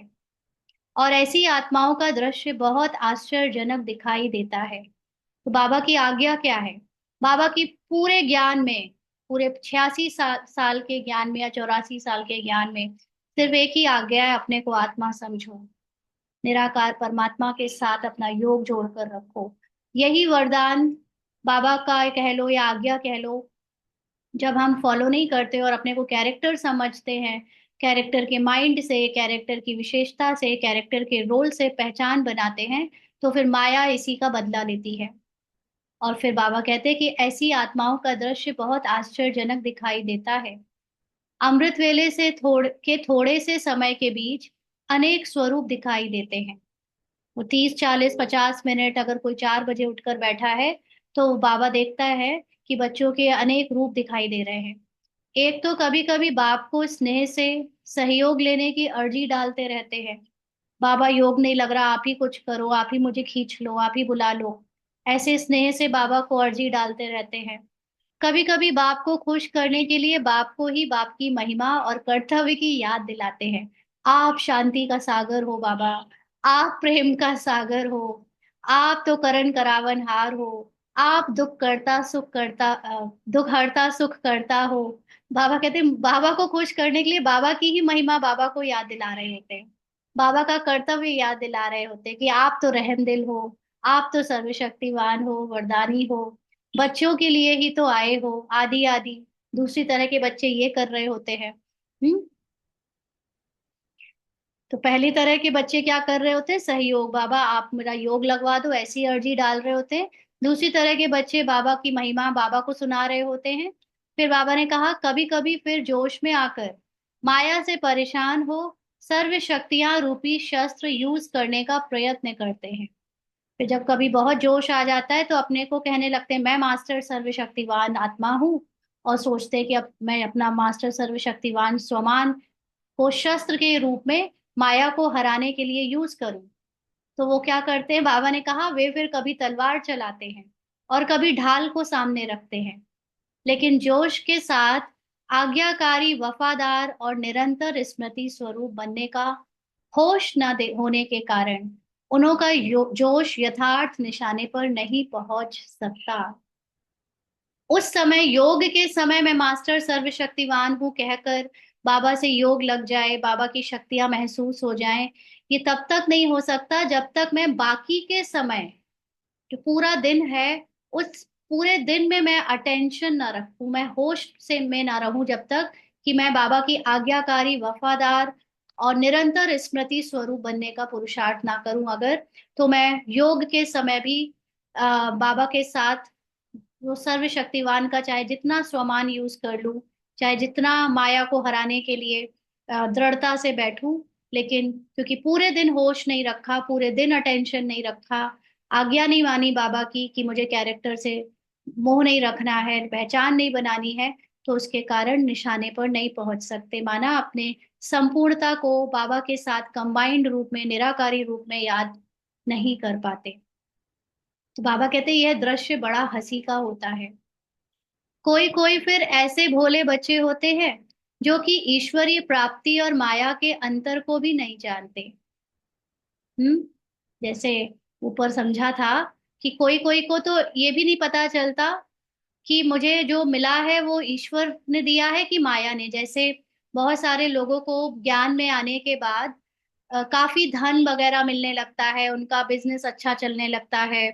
और ऐसी आत्माओं का दृश्य बहुत आश्चर्यजनक दिखाई देता है। तो बाबा की आज्ञा क्या है? बाबा की पूरे ज्ञान में, पूरे 86 साल के ज्ञान में या 84 साल के ज्ञान में सिर्फ एक ही आज्ञा है, अपने को आत्मा समझो, निराकार परमात्मा के साथ अपना योग जोड़कर रखो। यही वरदान बाबा का कह लो या आज्ञा कह लो। जब हम फॉलो नहीं करते और अपने को कैरेक्टर समझते हैं, कैरेक्टर के माइंड से, कैरेक्टर की विशेषता से, कैरेक्टर के रोल से पहचान बनाते हैं, तो फिर माया इसी का बदला लेती है। और फिर बाबा कहते हैं कि ऐसी आत्माओं का दृश्य बहुत आश्चर्यजनक दिखाई देता है। अमृत वेले से थोड़े से समय के बीच अनेक स्वरूप दिखाई देते हैं। वो 30 40 50 मिनट अगर कोई 4 बजे उठकर बैठा है, तो बाबा देखता है कि बच्चों के अनेक रूप दिखाई दे रहे हैं। एक तो कभी कभी बाप को स्नेह से सहयोग लेने की अर्जी डालते रहते हैं। बाबा योग नहीं लग रहा, आप ही कुछ करो, आप ही मुझे खींच लो, आप ही बुला लो। ऐसे स्नेह से बाबा को अर्जी डालते रहते हैं। कभी कभी बाप को खुश करने के लिए बाप को ही बाप की महिमा और कर्तव्य की याद दिलाते हैं। आप शांति का सागर हो बाबा, आप प्रेम का सागर हो, आप तो करण करावन हार हो, आप दुख करता सुख करता दुख हरता सुख करता हो। बाबा कहते हैं बाबा को खुश करने के लिए बाबा की ही महिमा बाबा को याद दिला रहे होते हैं। बाबा का कर्तव्य याद दिला रहे होते हैं कि आप तो रहमदिल हो, आप तो सर्वशक्तिवान हो, वरदानी हो। बच्चों के लिए ही तो आए हो, आदि आदि दूसरी तरह के बच्चे ये कर रहे होते हैं। तो पहली तरह के बच्चे क्या कर रहे होते हैं? सहयोग, बाबा आप मेरा योग लगवा दो, ऐसी अर्जी डाल रहे होते हैं। दूसरी तरह के बच्चे बाबा की महिमा बाबा को सुना रहे होते हैं। फिर बाबा ने कहा कभी कभी फिर जोश में आकर माया से परेशान हो सर्व शक्तियां रूपी शस्त्र यूज करने का प्रयत्न करते हैं। फिर जब कभी बहुत जोश आ जाता है तो अपने को कहने लगते हैं मैं मास्टर सर्वशक्तिवान आत्मा हूँ, और सोचते हैं कि अब मैं अपना मास्टर सर्वशक्तिवान स्वमान को शस्त्र के रूप में माया को हराने के लिए यूज करूं। तो वो क्या करते हैं? बाबा ने कहा वे फिर कभी तलवार चलाते हैं और कभी ढाल को सामने रखते हैं, लेकिन जोश के साथ आज्ञाकारी, वफादार और निरंतर स्मृति स्वरूप बनने का होश न दे होने के कारण उन्हों का जोश यथार्थ निशाने पर नहीं पहुंच सकता। उस समय, योग के समय, मैं मास्टर सर्वशक्तिवान हूँ कहकर बाबा से योग लग जाए, बाबा की शक्तियां महसूस हो जाएं, ये तब तक नहीं हो सकता जब तक मैं बाकी के समय, जो पूरा दिन है, उस पूरे दिन में मैं अटेंशन ना रखूं, मैं होश से में ना रहूं, जब तक कि मैं बाबा की आज्ञाकारी, वफादार और निरंतर स्मृति स्वरूप बनने का पुरुषार्थ ना करूं। अगर तो मैं योग के समय भी बाबा के साथ वो सर्वशक्तिवान का चाहे जितना स्वमान यूज कर लूं, चाहे जितना माया को हराने के लिए दृढ़ता से बैठूं, लेकिन क्योंकि पूरे दिन होश नहीं रखा, पूरे दिन अटेंशन नहीं रखा, आज्ञा नहीं मानी बाबा की कि मुझे कैरेक्टर से मोह नहीं रखना है, पहचान नहीं बनानी है, तो उसके कारण निशाने पर नहीं पहुंच सकते। माना अपने संपूर्णता को बाबा के साथ कंबाइंड रूप में, निराकारी रूप में याद नहीं कर पाते। तो बाबा कहते हैं यह दृश्य बड़ा हंसी का होता है। कोई कोई फिर ऐसे भोले बच्चे होते हैं जो कि ईश्वरीय प्राप्ति और माया के अंतर को भी नहीं जानते। हम्म। जैसे ऊपर समझा था कि कोई कोई को तो ये भी नहीं पता चलता कि मुझे जो मिला है वो ईश्वर ने दिया है कि माया ने। जैसे बहुत सारे लोगों को ज्ञान में आने के बाद काफी धन वगैरह मिलने लगता है, उनका बिजनेस अच्छा चलने लगता है,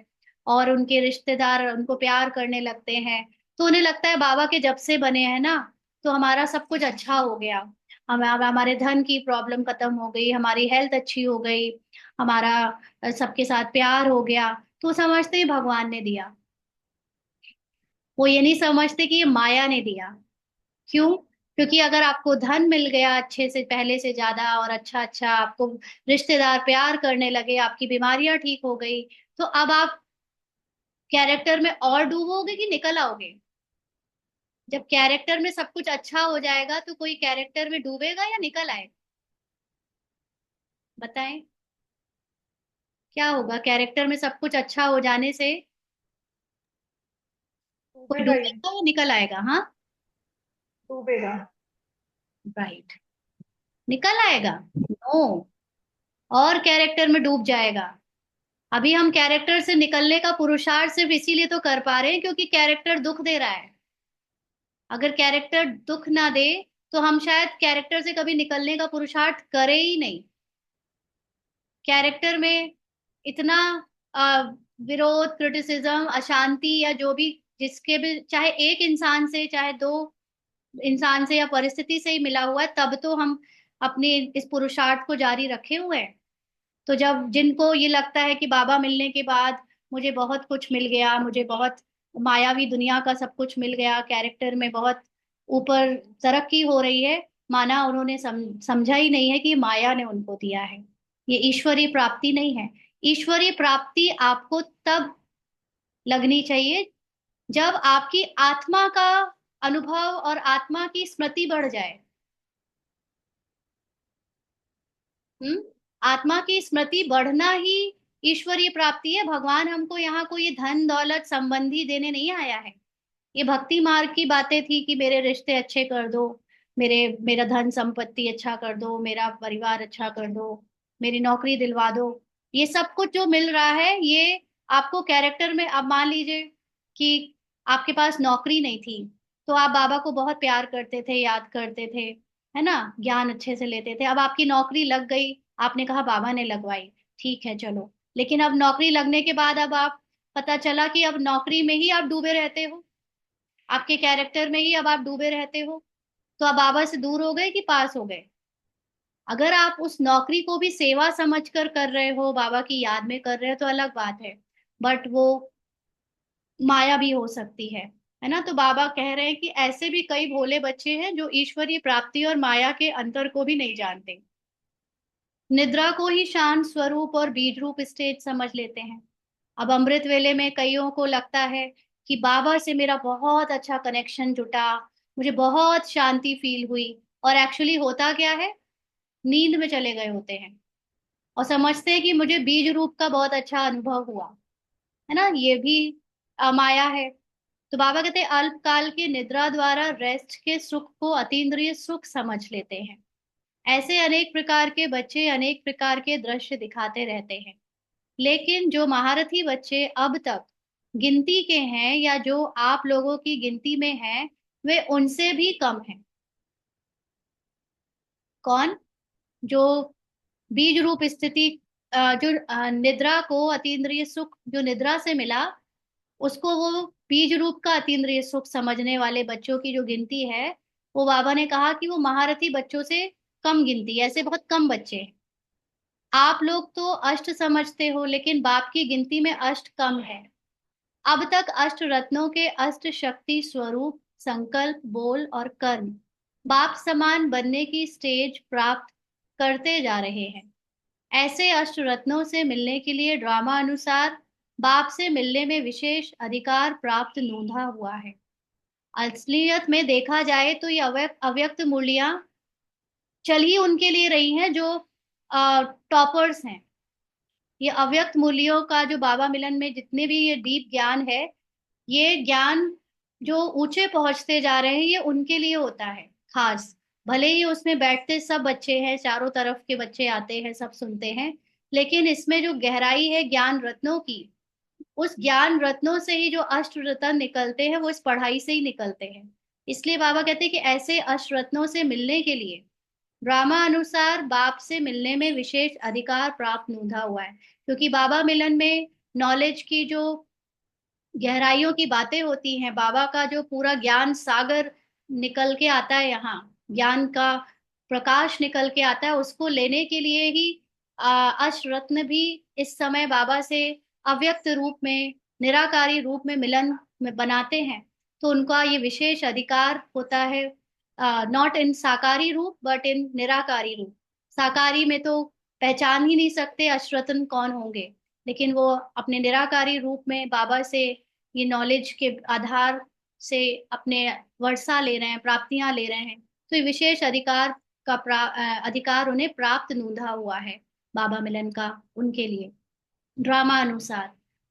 और उनके रिश्तेदार उनको प्यार करने लगते हैं, तो उन्हें लगता है बाबा के जब से बने हैं ना, तो हमारा सब कुछ अच्छा हो गया। हमें अब हमारे धन की प्रॉब्लम खत्म हो गई, हमारी हेल्थ अच्छी हो गई, हमारा सबके साथ प्यार हो गया, तो समझते ही भगवान ने दिया। वो ये नहीं समझते कि ये माया ने दिया। क्यों? क्योंकि अगर आपको धन मिल गया अच्छे से, पहले से ज्यादा, और अच्छा अच्छा आपको रिश्तेदार प्यार करने लगे, आपकी बीमारियां ठीक हो गई, तो अब आप कैरेक्टर में और डूबोगे कि निकल आओगे? जब कैरेक्टर में सब कुछ अच्छा हो जाएगा तो कोई कैरेक्टर में डूबेगा या निकल आएगा? बताएं, क्या होगा कैरेक्टर में सब कुछ अच्छा हो जाने से? कोई डूबेगा ही। डूबेगा या निकल आएगा? हाँ, डूबेगा। राइट, निकल आएगा। नो, और कैरेक्टर में डूब जाएगा। अभी हम कैरेक्टर से निकलने का पुरुषार्थ सिर्फ इसीलिए तो कर पा रहे हैं क्योंकि कैरेक्टर दुख दे रहा है। अगर कैरेक्टर दुख ना दे तो हम शायद कैरेक्टर से कभी निकलने का पुरुषार्थ करें ही नहीं। कैरेक्टर में इतना अ, विरोध, क्रिटिसिज्म, अशांति, या जो भी, जिसके भी, चाहे एक इंसान से, चाहे दो इंसान से, या परिस्थिति से ही मिला हुआ है, तब तो हम अपने इस पुरुषार्थ को जारी रखे हुए हैं। तो जब जिनको ये लगता है कि बाबा मिलने के बाद मुझे बहुत कुछ मिल गया, मुझे बहुत मायावी दुनिया का सब कुछ मिल गया, कैरेक्टर में बहुत ऊपर तरक्की हो रही है, माना उन्होंने समझा ही नहीं है कि माया ने उनको दिया है। ये ईश्वरीय प्राप्ति नहीं है। ईश्वरीय प्राप्ति आपको तब लगनी चाहिए जब आपकी आत्मा का अनुभव और आत्मा की स्मृति बढ़ जाए। हम्म, आत्मा की स्मृति बढ़ना ही ईश्वरीय प्राप्ति है। भगवान हमको यहाँ कोई धन दौलत संबंधी देने नहीं आया है। ये भक्ति मार्ग की बातें थी कि मेरे रिश्ते अच्छे कर दो, मेरा धन संपत्ति अच्छा कर दो, मेरा परिवार अच्छा कर दो, मेरी नौकरी दिलवा दो। ये सब कुछ जो मिल रहा है, ये आपको कैरेक्टर में, अब मान लीजिए कि आपके पास नौकरी नहीं थी, तो आप बाबा को बहुत प्यार करते थे, याद करते थे, है ना, ज्ञान अच्छे से लेते थे। अब आपकी नौकरी लग गई, आपने कहा बाबा ने लगवाई, ठीक है चलो। लेकिन अब नौकरी लगने के बाद अब आप, पता चला कि अब नौकरी में ही आप डूबे रहते हो, आपके कैरेक्टर में ही अब आप डूबे रहते हो। तो आप बाबा से दूर हो गए कि पास हो गए? अगर आप उस नौकरी को भी सेवा समझकर कर रहे हो, बाबा की याद में कर रहे हो, तो अलग बात है। बट वो माया भी हो सकती है ना? तो बाबा कह रहे हैं कि ऐसे भी कई भोले बच्चे हैं जो ईश्वरीय प्राप्ति और माया के अंतर को भी नहीं जानते, निद्रा को ही शांत स्वरूप और बीज रूप स्टेज समझ लेते हैं। अब अमृत वेले में कईयों को लगता है कि बाबा से मेरा बहुत अच्छा कनेक्शन जुटा, मुझे बहुत शांति फील हुई, और एक्चुअली होता क्या है, नींद में चले गए होते हैं और समझते हैं कि मुझे बीज रूप का बहुत अच्छा अनुभव हुआ, है ना? ये भी माया है। तो बाबा कहते हैं अल्पकाल की निद्रा द्वारा रेस्ट के सुख को अतीन्द्रिय सुख समझ लेते हैं। ऐसे अनेक प्रकार के बच्चे अनेक प्रकार के दृश्य दिखाते रहते हैं, लेकिन जो महारथी बच्चे अब तक गिनती के हैं, या जो आप लोगों की गिनती में हैं, वे उनसे भी कम हैं। कौन? जो बीज रूप स्थिति, जो निद्रा को अतीन्द्रिय सुख जो निद्रा से मिला, उसको वो बीज रूप का अतीन्द्रिय सुख समझने वाले बच्चों की जो गिनती है, वो बाबा ने कहा कि वो महारथी बच्चों से कम गिनती है, ऐसे बहुत कम बच्चे हैं। आप लोग तो अष्ट समझते हो, लेकिन बाप की गिनती में अष्ट कम है। अब तक अष्ट रत्नों के अष्ट शक्ति स्वरूप संकल्प, बोल और कर्म बाप समान बनने की स्टेज प्राप्त करते जा रहे हैं। ऐसे अष्ट रत्नों से मिलने के लिए ड्रामा अनुसार बाप से मिलने में विशेष अधिकार प्राप्त नूंधा हुआ है। असलियत में देखा जाए तो ये अव्यक्त मूर्तियां चल ही उनके लिए रही हैं जो टॉपर्स हैं। ये अव्यक्त मूल्यों का जो बाबा मिलन में जितने भी ये डीप ज्ञान है, ये ज्ञान जो ऊंचे पहुंचते जा रहे हैं, ये उनके लिए होता है खास। भले ही उसमें बैठते सब बच्चे हैं, चारों तरफ के बच्चे आते हैं, सब सुनते हैं, लेकिन इसमें जो गहराई है ज्ञान रत्नों की, उस ज्ञान रत्नों से ही जो अष्ट रत्न निकलते हैं, वो इस पढ़ाई से ही निकलते हैं। इसलिए बाबा कहते हैं कि ऐसे अष्ट रत्नों से मिलने के लिए ड्रामा अनुसार बाप से मिलने में विशेष अधिकार प्राप्त नूंधा हुआ है। क्योंकि बाबा मिलन में नॉलेज की जो गहराइयों की बातें होती हैं, बाबा का जो पूरा ज्ञान सागर निकल के आता है, यहाँ ज्ञान का प्रकाश निकल के आता है, उसको लेने के लिए ही अशरत्न भी इस समय बाबा से अव्यक्त रूप में, निराकारी रूप में मिलन में बनाते हैं, तो उनका ये विशेष अधिकार होता है, नॉट इन साकारी रूप बट इन निराकारी रूप। साकारी में तो पहचान ही नहीं सकते अशरत्न कौन होंगे, लेकिन वो अपने निराकारी रूप में बाबा से ये नॉलेज के आधार से अपने वर्षा ले रहे हैं, प्राप्तियां ले रहे हैं। तो ये विशेष अधिकार का अधिकार उन्हें प्राप्त नूंधा हुआ है बाबा मिलन का उनके लिए, ड्रामा अनुसार।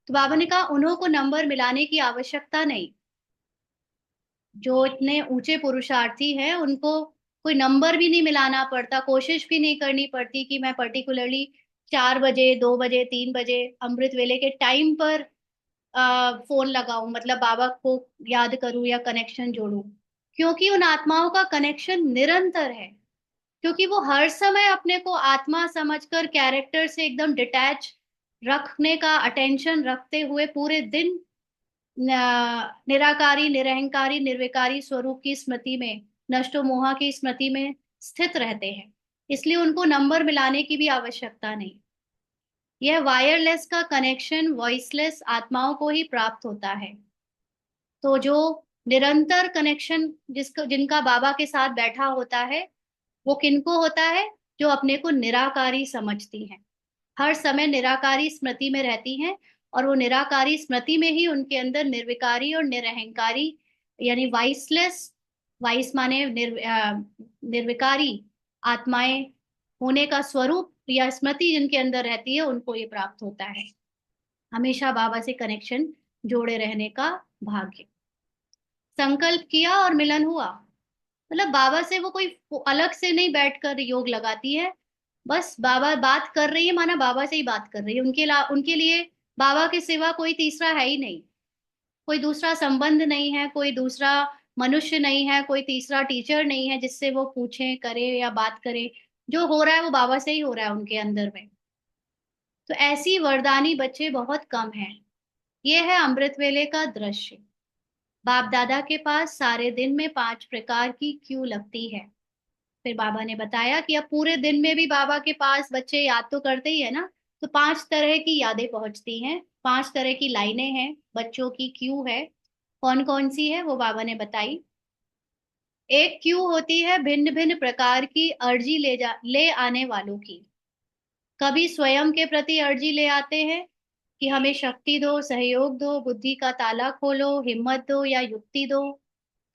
तो बाबा ने कहा उन्हों को नंबर मिलाने की आवश्यकता नहीं। जो इतने ऊंचे पुरुषार्थी हैं उनको कोई नंबर भी नहीं मिलाना पड़ता, कोशिश भी नहीं करनी पड़ती कि मैं पर्टिकुलरली 4 बजे, 2 बजे, 3 बजे अमृत वेले के टाइम पर फोन लगाऊं, मतलब बाबा को याद करूं या कनेक्शन जोड़ूं। क्योंकि उन आत्माओं का कनेक्शन निरंतर है, क्योंकि वो हर समय अपने को आत्मा समझकर कैरेक्टर से एकदम डिटैच रखने का अटेंशन रखते हुए पूरे दिन निराकारी, निरहंकारी, निर्विकारी स्वरूप की स्मृति में, नष्टो मोहा की स्मृति में स्थित रहते हैं। इसलिए उनको नंबर मिलाने की भी आवश्यकता नहीं। यह वायरलेस का कनेक्शन वॉइसलेस आत्माओं को ही प्राप्त होता है। तो जो निरंतर कनेक्शन जिसका जिनका बाबा के साथ बैठा होता है, वो किनको होता है? जो अपने को निराकारी समझती हैं, हर समय निराकारी स्मृति में रहती हैं, और वो निराकारी स्मृति में ही उनके अंदर निर्विकारी और निरहंकारी, यानी वाइसलेस, वाइस माने निर्विकारी आत्माएं होने का स्वरूप या स्मृति जिनके अंदर रहती है, उनको ये प्राप्त होता है हमेशा बाबा से कनेक्शन जोड़े रहने का भाग्य। संकल्प किया और मिलन हुआ, मतलब बाबा से वो कोई अलग से नहीं बैठकर योग लगाती है, बस बाबा बात कर रही है माना बाबा से ही बात कर रही है। उनके लिए बाबा के सिवा कोई तीसरा है ही नहीं, कोई दूसरा संबंध नहीं है, कोई दूसरा मनुष्य नहीं है, कोई तीसरा टीचर नहीं है जिससे वो पूछे करे या बात करे। जो हो रहा है वो बाबा से ही हो रहा है उनके अंदर में। तो ऐसी वरदानी बच्चे बहुत कम हैं। ये है अमृत वेले का दृश्य। बाप दादा के पास सारे दिन में 5 प्रकार की क्यू लगती है। फिर बाबा ने बताया कि अब पूरे दिन में भी बाबा के पास बच्चे याद तो करते ही है ना, तो 5 तरह की यादें पहुंचती हैं, 5 तरह की लाइनें हैं, बच्चों की क्यू है। कौन कौन सी है वो बाबा ने बताई। एक क्यू होती है भिन्न भिन्न प्रकार की अर्जी ले आने वालों की। कभी स्वयं के प्रति अर्जी ले आते हैं कि हमें शक्ति दो, सहयोग दो, बुद्धि का ताला खोलो, हिम्मत दो या युक्ति दो।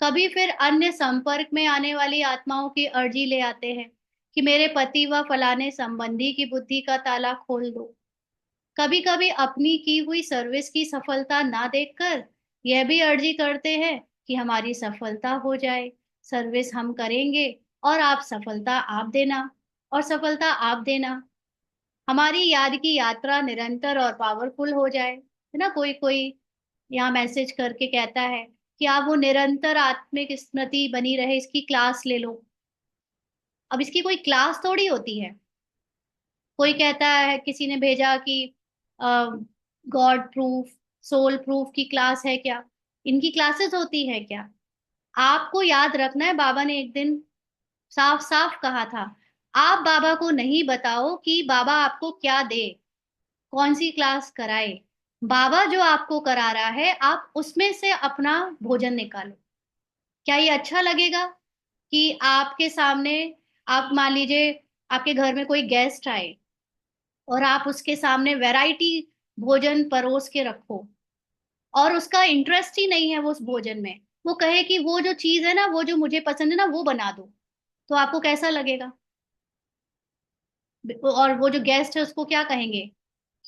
कभी फिर अन्य संपर्क में आने वाली आत्माओं की अर्जी ले आते हैं कि मेरे पति व फलाने संबंधी की बुद्धि का ताला खोल दो। कभी कभी अपनी की हुई सर्विस की सफलता ना देखकर यह भी अर्जी करते हैं कि हमारी सफलता हो जाए, सर्विस हम करेंगे और आप सफलता आप देना, और सफलता आप देना, हमारी याद की यात्रा निरंतर और पावरफुल हो जाए, है ना। कोई कोई यहाँ मैसेज करके कहता है कि आप वो निरंतर आत्मिक स्मृति बनी रहे इसकी क्लास ले लो। अब इसकी कोई क्लास थोड़ी होती है। कोई कहता है, किसी ने भेजा कि गॉड प्रूफ, सोल प्रूफ की क्लास है क्या? इनकी क्लासेस होती है क्या? आपको याद रखना है, बाबा ने एक दिन साफ साफ कहा था, आप बाबा को नहीं बताओ कि बाबा आपको क्या दे, कौन सी क्लास कराए। बाबा जो आपको करा रहा है आप उसमें से अपना भोजन निकालो। क्या ये अच्छा लगेगा कि आपके सामने, आप मान लीजिए आपके घर में कोई गेस्ट आए और आप उसके सामने वैरायटी भोजन परोस के रखो, और उसका इंटरेस्ट ही नहीं है वो उस भोजन में, वो कहे कि वो जो चीज है ना, वो जो मुझे पसंद है ना, वो बना दो, तो आपको कैसा लगेगा? और वो जो गेस्ट है उसको क्या कहेंगे,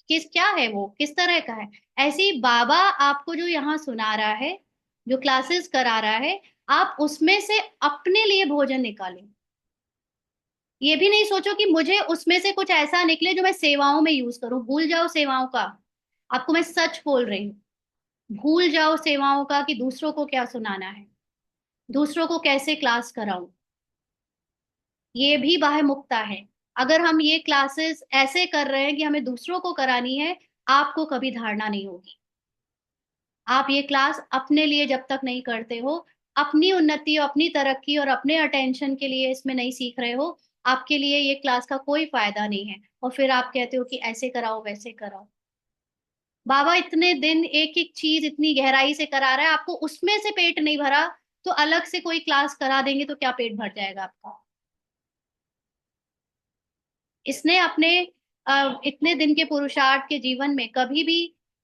किस क्या है वो, किस तरह का है? ऐसे ही बाबा आपको जो यहाँ सुना रहा है, जो क्लासेस करा रहा है, आप उसमें से अपने लिए भोजन निकालो। ये भी नहीं सोचो कि मुझे उसमें से कुछ ऐसा निकले जो मैं सेवाओं में यूज करूं, भूल जाओ सेवाओं का। आपको मैं सच बोल रही हूँ, भूल जाओ सेवाओं का कि दूसरों को क्या सुनाना है, दूसरों को कैसे क्लास कराऊं। ये भी बाह्य मुक्ता है। अगर हम ये क्लासेस ऐसे कर रहे हैं कि हमें दूसरों को करानी है, आपको कभी धारणा नहीं होगी। आप ये क्लास अपने लिए जब तक नहीं करते हो, अपनी उन्नति, अपनी तरक्की और अपने अटेंशन के लिए इसमें नहीं सीख रहे हो, आपके लिए ये क्लास का कोई फायदा नहीं है, और फिर आप कहते हो कि ऐसे कराओ वैसे कराओ। बाबा इतने दिन एक एक चीज इतनी गहराई से करा रहा है, आपको उसमें से पेट नहीं भरा, तो अलग से कोई क्लास करा देंगे तो क्या पेट भर जाएगा आपका? इसने अपने इतने दिन के पुरुषार्थ के जीवन में कभी भी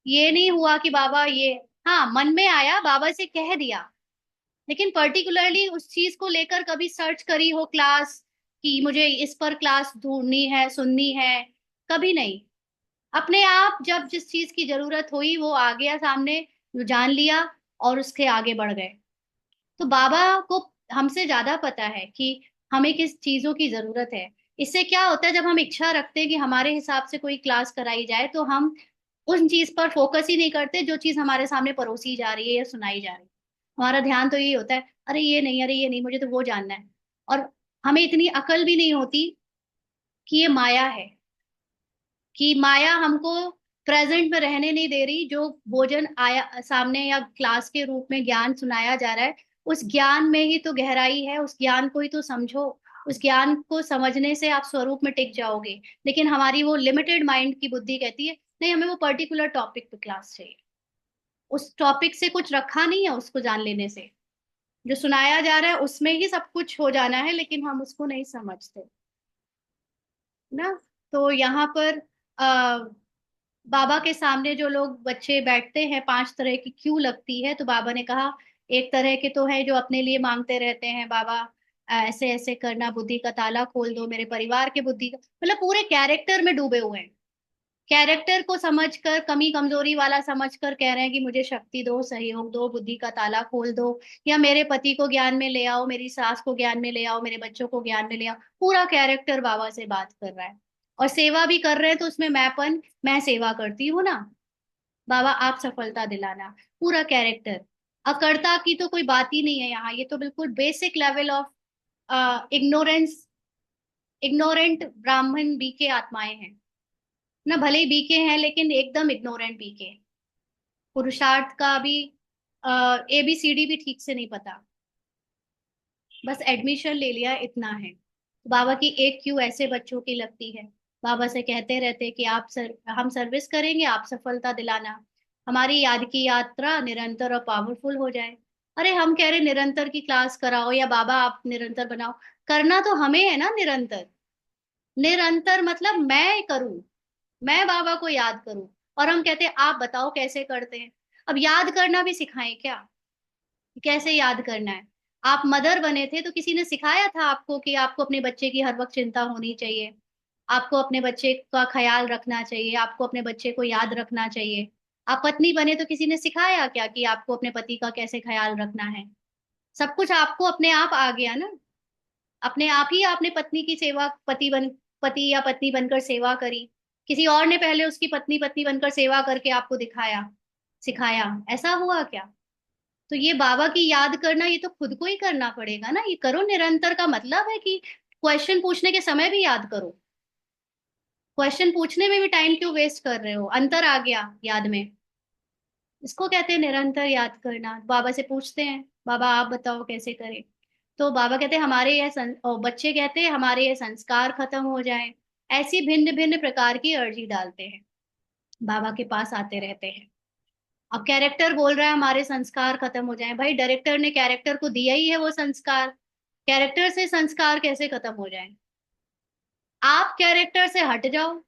ये नहीं हुआ कि बाबा ये, हाँ मन में आया बाबा से कह दिया, लेकिन पर्टिकुलरली उस चीज को लेकर कभी सर्च करी हो क्लास, कि मुझे इस पर क्लास ढूंढनी है सुननी है, कभी नहीं। अपने आप जब जिस चीज की जरूरत हुई वो आ गया सामने, जो जान लिया और उसके आगे बढ़ गए। तो बाबा को हमसे ज्यादा पता है कि हमें किस चीजों की जरूरत है। इससे क्या होता है, जब हम इच्छा रखते हैं कि हमारे हिसाब से कोई क्लास कराई जाए, तो हम उन चीज पर फोकस ही नहीं करते जो चीज हमारे सामने परोसी जा रही है या सुनाई जा रही है। हमारा ध्यान तो यही होता है, अरे ये नहीं, अरे ये नहीं, मुझे तो वो जानना है। और हमें इतनी अकल भी नहीं होती कि ये माया है, कि माया हमको प्रेजेंट में रहने नहीं दे रही। जो भोजन आया सामने या क्लास के रूप में ज्ञान सुनाया जा रहा है, उस ज्ञान में ही तो गहराई है, उस ज्ञान को ही तो समझो। उस ज्ञान को समझने से आप स्वरूप में टिक जाओगे। लेकिन हमारी वो लिमिटेड माइंड की बुद्धि कहती है नहीं, हमें वो पर्टिकुलर टॉपिक पे क्लास चाहिए, उस टॉपिक से कुछ रखा नहीं है उसको जान लेने से। जो सुनाया जा रहा है उसमें ही सब कुछ हो जाना है, लेकिन हम उसको नहीं समझते ना। तो यहाँ पर बाबा के सामने जो लोग बच्चे बैठते हैं, 5 तरह की क्यों लगती है, तो बाबा ने कहा एक तरह के तो है जो अपने लिए मांगते रहते हैं, बाबा ऐसे ऐसे करना, बुद्धि का ताला खोल दो, मेरे परिवार के बुद्धि का, मतलब पूरे कैरेक्टर में डूबे हुए हैं। कैरेक्टर को समझकर, कमी कमजोरी वाला समझकर कह रहे हैं कि मुझे शक्ति दो, सहयोग दो, बुद्धि का ताला खोल दो, या मेरे पति को ज्ञान में ले आओ, मेरी सास को ज्ञान में ले आओ, मेरे बच्चों को ज्ञान में ले आओ। पूरा कैरेक्टर बाबा से बात कर रहा है। और सेवा भी कर रहे हैं तो उसमें मैंपन, मैं सेवा करती हूँ ना, बाबा आप सफलता दिलाना, पूरा कैरेक्टर। अकर्ता की तो कोई बात ही नहीं है यहाँ, ये तो बिल्कुल basic level of ignorance, ignorant ब्राह्मण बीके आत्माएं हैं ना, भले ही बीके हैं लेकिन एकदम इग्नोरेंट बीके। पुरुषार्थ का भी ABCD भी ठीक से नहीं पता, बस एडमिशन ले लिया इतना है। तो बाबा की एक क्यों ऐसे बच्चों की लगती है। बाबा से कहते रहते कि हम सर्विस करेंगे, आप सफलता दिलाना, हमारी याद की यात्रा निरंतर और पावरफुल हो जाए। अरे हम कह रहे निरंतर की क्लास कराओ, या बाबा आप निरंतर बनाओ। करना तो हमें है ना निरंतर। निरंतर मतलब मैं करूं, मैं बाबा को याद करूं। और हम कहते हैं आप बताओ कैसे करते हैं। अब याद करना भी सिखाएं क्या? कैसे याद करना है? आप मदर बने थे तो किसी ने सिखाया था आपको कि आपको अपने बच्चे की हर वक्त चिंता होनी चाहिए, आपको अपने बच्चे का ख्याल रखना चाहिए, आपको अपने बच्चे को याद रखना चाहिए। आप पत्नी बने तो किसी ने सिखाया क्या कि आपको अपने पति का कैसे ख्याल रखना है? सब कुछ आपको अपने आप आ गया ना। अपने आप ही आपने पत्नी की सेवा, पति या पत्नी बनकर सेवा करी। किसी और ने पहले उसकी पत्नी पत्नी बनकर सेवा करके आपको दिखाया, सिखाया, ऐसा हुआ क्या? तो ये बाबा की याद करना, ये तो खुद को ही करना पड़ेगा ना। ये करो निरंतर का मतलब है कि क्वेश्चन पूछने के समय भी याद करो। क्वेश्चन पूछने में भी टाइम क्यों वेस्ट कर रहे हो? अंतर आ गया याद में। इसको कहते हैं निरंतर याद करना। बाबा से पूछते हैं बाबा आप बताओ कैसे करें। तो बाबा कहते हैं और बच्चे कहते हैं हमारे ये संस्कार खत्म हो जाए। ऐसी भिन्न भिन्न प्रकार की अर्जी डालते हैं, बाबा के पास आते रहते हैं। अब कैरेक्टर बोल रहा है हमारे संस्कार खत्म हो जाए, भाई डायरेक्टर ने कैरेक्टर को दिया ही है वो संस्कार, कैरेक्टर से संस्कार कैसे खत्म हो जाए? आप कैरेक्टर से हट जाओ,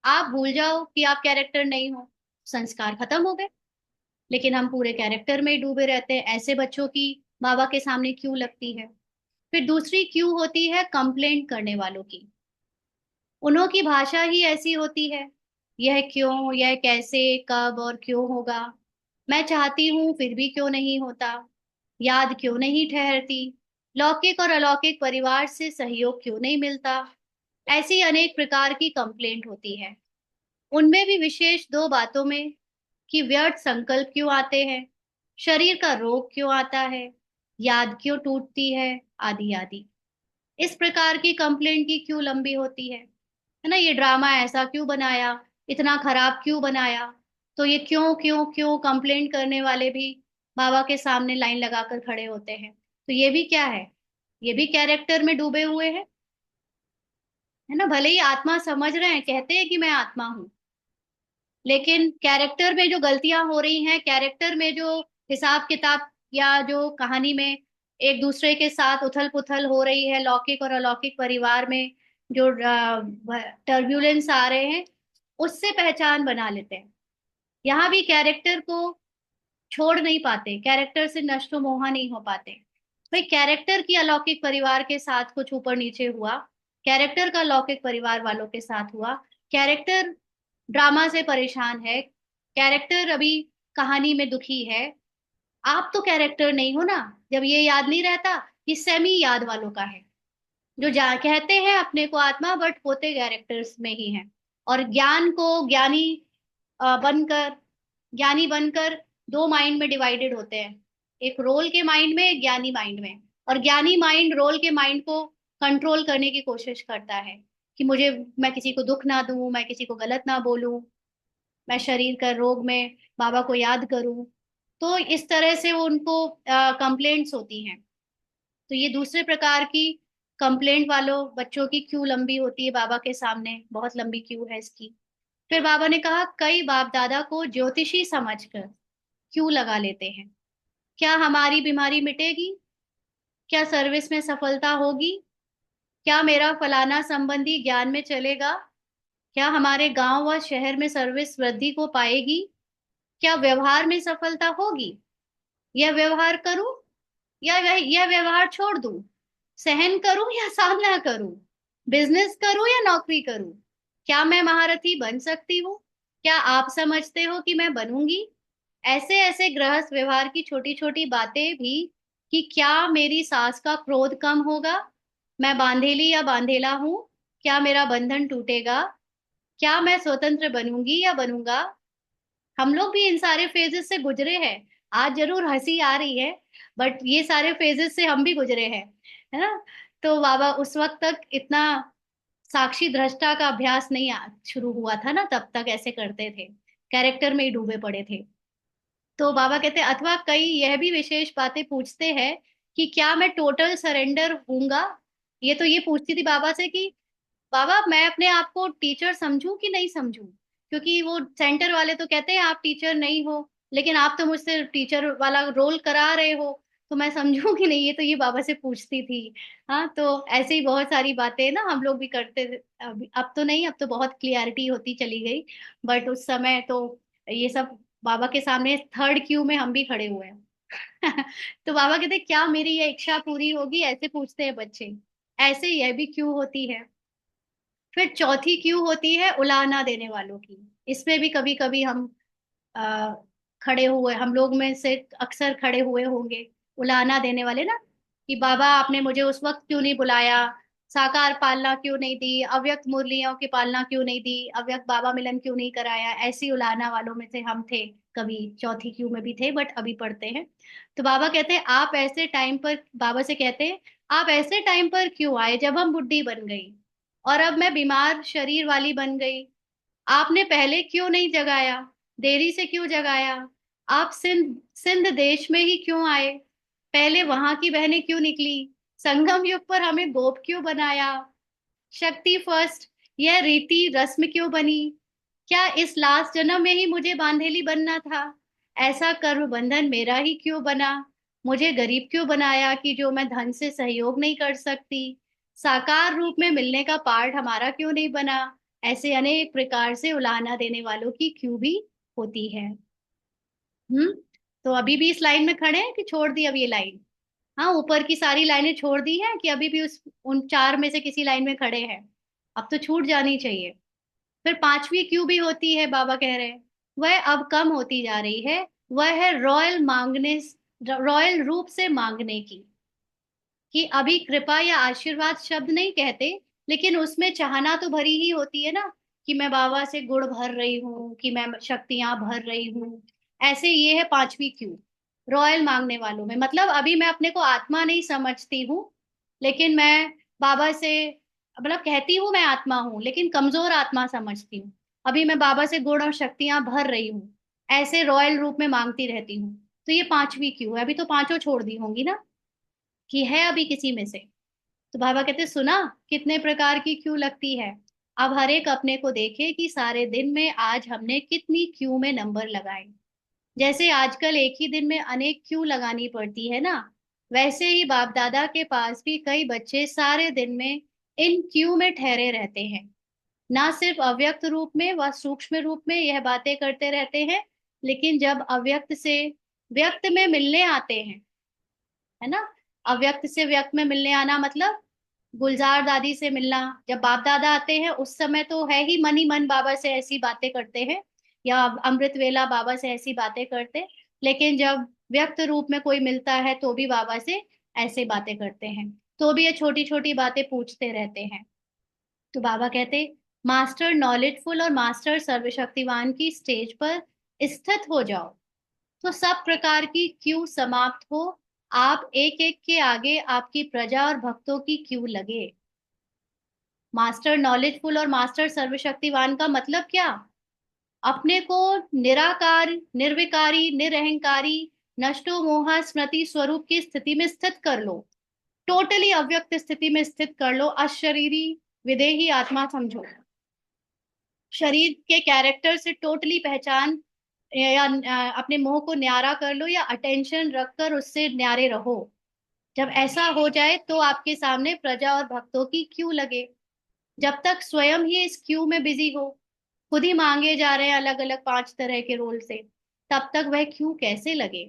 आप भूल जाओ कि आप कैरेक्टर नहीं हो, संस्कार खत्म हो गए। लेकिन हम पूरे कैरेक्टर में ही डूबे रहते हैं। ऐसे बच्चों की बाबा के सामने क्यों लगती है। फिर दूसरी क्यों होती है कंप्लेंट करने वालों की। उन्हों की भाषा ही ऐसी होती है, यह क्यों, यह कैसे, कब और क्यों होगा, मैं चाहती हूँ फिर भी क्यों नहीं होता, याद क्यों नहीं ठहरती, लौकिक और अलौकिक परिवार से सहयोग क्यों नहीं मिलता। ऐसी अनेक प्रकार की कंप्लेंट होती है। उनमें भी विशेष दो बातों में, कि व्यर्थ संकल्प क्यों आते हैं, शरीर का रोग क्यों आता है, याद क्यों टूटती है, आदि आदि। इस प्रकार की कंप्लेंट की क्यों लंबी होती है ना। ये ड्रामा ऐसा क्यों बनाया, इतना खराब क्यों बनाया। तो ये क्यों क्यों क्यों कंप्लेंट करने वाले भी बाबा के सामने लाइन लगाकर खड़े होते हैं। तो ये भी क्या है, ये भी कैरेक्टर में डूबे हुए हैं। है ना, भले ही आत्मा समझ रहे हैं, कहते हैं कि मैं आत्मा हूँ, लेकिन कैरेक्टर में जो गलतियां हो रही हैं, कैरेक्टर में जो हिसाब किताब या जो कहानी में एक दूसरे के साथ उथल पुथल हो रही है, लौकिक और अलौकिक परिवार में जो टर्ब्यूलेंस आ रहे हैं, उससे पहचान बना लेते हैं। यहाँ भी कैरेक्टर को छोड़ नहीं पाते, कैरेक्टर से नष्टो मोहा नहीं हो पाते। भाई कैरेक्टर की अलौकिक परिवार के साथ कुछ ऊपर नीचे हुआ, कैरेक्टर का अलौकिक परिवार वालों के साथ हुआ, कैरेक्टर ड्रामा से परेशान है, कैरेक्टर अभी कहानी में दुखी है, आप तो कैरेक्टर नहीं हो ना। जब ये याद नहीं रहता, ये सेमी याद वालों का है, जो जा कहते हैं अपने को आत्मा बट होते कैरेक्टर्स में ही हैं। और ज्ञान को ज्ञानी बनकर, ज्ञानी बनकर दो माइंड में डिवाइडेड होते हैं, एक रोल के माइंड में, एक ज्ञानी माइंड में। और ज्ञानी माइंड रोल के माइंड को कंट्रोल करने की कोशिश करता है कि मुझे, मैं किसी को दुख ना दूं, मैं किसी को गलत ना बोलूं, मैं शरीर का रोग में बाबा को याद करूं। तो इस तरह से वो उनको कंप्लेंट्स होती हैं। तो ये दूसरे प्रकार की कंप्लेंट वालों बच्चों की क्यू लंबी होती है बाबा के सामने, बहुत लंबी क्यू है इसकी। फिर बाबा ने कहा कई बाप दादा को ज्योतिषी समझकर क्यू लगा लेते हैं। क्या हमारी बीमारी मिटेगी? क्या सर्विस में सफलता होगी? क्या मेरा फलाना संबंधी ज्ञान में चलेगा? क्या हमारे गांव व शहर में सर्विस वृद्धि को पाएगी? क्या व्यवहार में सफलता होगी? यह व्यवहार करूं या यह व्यवहार छोड़ दूं? सहन करूं या सामना करूं? बिजनेस करूं या नौकरी करूं? क्या मैं महारथी बन सकती हूँ? क्या आप समझते हो कि मैं बनूंगी? ऐसे ऐसे गृहस्थ व्यवहार की छोटी छोटी बातें भी, कि क्या मेरी सास का क्रोध कम होगा? मैं बांधेली या बांधेला हूँ? क्या मेरा बंधन टूटेगा? क्या मैं स्वतंत्र बनूंगी या बनूंगा? हम लोग भी इन सारे फेजेस से गुजरे हैं। आज जरूर हंसी आ रही है, बट ये सारे फेजेस से हम भी गुजरे हैं, है ना। तो बाबा उस वक्त तक इतना साक्षी दृष्टा का अभ्यास नहीं शुरू हुआ था ना, तब तक ऐसे करते थे, कैरेक्टर में ही डूबे पड़े थे। तो बाबा कहते हैं, अथवा कई यह भी विशेष बातें पूछते हैं कि क्या मैं टोटल सरेंडर हूंगा। ये तो ये पूछती थी बाबा से कि बाबा मैं अपने आप को टीचर समझूं कि नहीं समझूं, क्योंकि वो सेंटर वाले तो कहते हैं आप टीचर नहीं हो, लेकिन आप तो मुझसे टीचर वाला रोल करा रहे हो, तो मैं समझूं कि नहीं। ये तो ये बाबा से पूछती थी। हाँ, तो ऐसे ही बहुत सारी बातें ना हम लोग भी करते थे। अब तो नहीं, अब तो बहुत क्लियरिटी होती चली गई, बट उस समय तो ये सब बाबा के सामने थर्ड क्यू में हम भी खड़े हुए हैं। तो बाबा कहते क्या मेरी ये इच्छा पूरी होगी, ऐसे पूछते हैं बच्चे। ऐसे यह भी क्यू होती है। फिर चौथी क्यू होती है उलाहना देने वालों की। इसमें भी कभी कभी हम आ, खड़े हुए, हम लोग में से अक्सर खड़े हुए होंगे उलाहना देने वाले ना, कि बाबा आपने मुझे उस वक्त क्यों नहीं बुलाया, साकार पालना क्यों नहीं दी, अव्यक्त मुरलियों की पालना क्यों नहीं दी, अव्यक्त बाबा मिलन क्यों नहीं कराया। ऐसी उलाहना वालों में से हम थे, कभी चौथी क्यू में भी थे, बट अभी पढ़ते हैं। तो बाबा कहते हैं आप ऐसे टाइम पर, बाबा से कहते हैं आप ऐसे टाइम पर क्यों आए जब हम बुढ़ी बन गई और अब मैं बीमार शरीर वाली बन गई। आपने पहले क्यों नहीं जगाया, देरी से क्यों जगाया? आप सिंध सिंध देश में ही क्यों आए? पहले वहां की बहनें क्यों निकली? संगम युग पर हमें गोप क्यों बनाया? शक्ति फर्स्ट यह रीति रस्म क्यों बनी? क्या इस लास्ट जन्म में ही मुझे बांधेली बनना था? ऐसा कर्म बंधन मेरा ही क्यों बना? मुझे गरीब क्यों बनाया कि जो मैं धन से सहयोग नहीं कर सकती? साकार रूप में मिलने का पार्ट हमारा क्यों नहीं बना? ऐसे अनेक प्रकार से उलाहना देने वालों की क्यों भी होती है। हम्म। तो अभी भी इस लाइन में खड़े हैं कि छोड़ दी अब ये लाइन? हाँ, ऊपर की सारी लाइनें छोड़ दी हैं कि अभी भी उस उन चार में से किसी लाइन में खड़े हैं? अब तो छूट जानी चाहिए। फिर पांचवी क्यों भी होती है, बाबा कह रहे हैं वह अब कम होती जा रही है। वह है रॉयल मांगने, रॉयल रूप से मांगने की। कि अभी कृपा या आशीर्वाद शब्द नहीं कहते, लेकिन उसमें चाहना तो भरी ही होती है ना, कि मैं बाबा से गुण भर रही हूँ, कि मैं शक्तियां भर रही हूँ। ऐसे ये है पांचवी क्यू, रॉयल मांगने वालों में। मतलब अभी मैं अपने को आत्मा नहीं समझती हूँ, लेकिन मैं बाबा से, मतलब कहती हूँ मैं आत्मा हूँ, लेकिन कमजोर आत्मा समझती हूँ। अभी मैं बाबा से गुण और शक्तियां भर रही हूँ, ऐसे रॉयल रूप में मांगती रहती हूँ। तो ये पांचवी क्यू है। अभी तो पांचों छोड़ दी होंगी ना, कि है अभी किसी में से? तो बाबा कहते सुना, कितने प्रकार की क्यों लगती है। अब हर एक अपने को देखे कि सारे दिन में आज हमने कितनी क्यू में नंबर लगाए। जैसे आजकल एक ही दिन में अनेक क्यू लगानी पड़ती है ना, वैसे ही बाप दादा के पास भी कई बच्चे सारे दिन में इन क्यू में ठहरे रहते हैं। ना सिर्फ अव्यक्त रूप में व सूक्ष्म रूप में यह बातें करते रहते हैं, लेकिन जब अव्यक्त से व्यक्त में मिलने आते हैं, है ना, अव्यक्त से व्यक्त में मिलने आना मतलब गुलजार दादी से मिलना। जब बाप दादा आते हैं उस समय तो है ही मन बाबा से ऐसी बातें करते हैं, या अमृत वेला बाबा से ऐसी बातें करते, लेकिन जब व्यक्त रूप में कोई मिलता है तो भी बाबा से ऐसे बातें करते हैं, तो भी ये छोटी छोटी बातें पूछते रहते हैं। तो बाबा कहते मास्टर नॉलेजफुल और मास्टर सर्वशक्तिवान की स्टेज पर स्थित हो जाओ, तो सब प्रकार की क्यू समाप्त हो। आप एक एक के आगे आपकी प्रजा और भक्तों की क्यू लगे। मास्टर नॉलेजफुल और मास्टर सर्वशक्तिवान का मतलब क्या? अपने को निराकार, निर्विकारी, निरहंकारी, नष्टो मोहा स्मृति स्वरूप की स्थिति में स्थित कर लो। टोटली अव्यक्त स्थिति में स्थित कर लो। अशरीरी विदेही आत्मा समझो। शरीर के कैरेक्टर से टोटली पहचान, या अपने मोह को न्यारा कर लो, या अटेंशन रखकर उससे न्यारे रहो। जब ऐसा हो जाए तो आपके सामने प्रजा और भक्तों की क्यू लगे। जब तक स्वयं ही इस क्यू में बिजी हो, खुद ही मांगे जा रहे हैं अलग अलग 5 तरह के रोल से, तब तक वह क्यू कैसे लगे।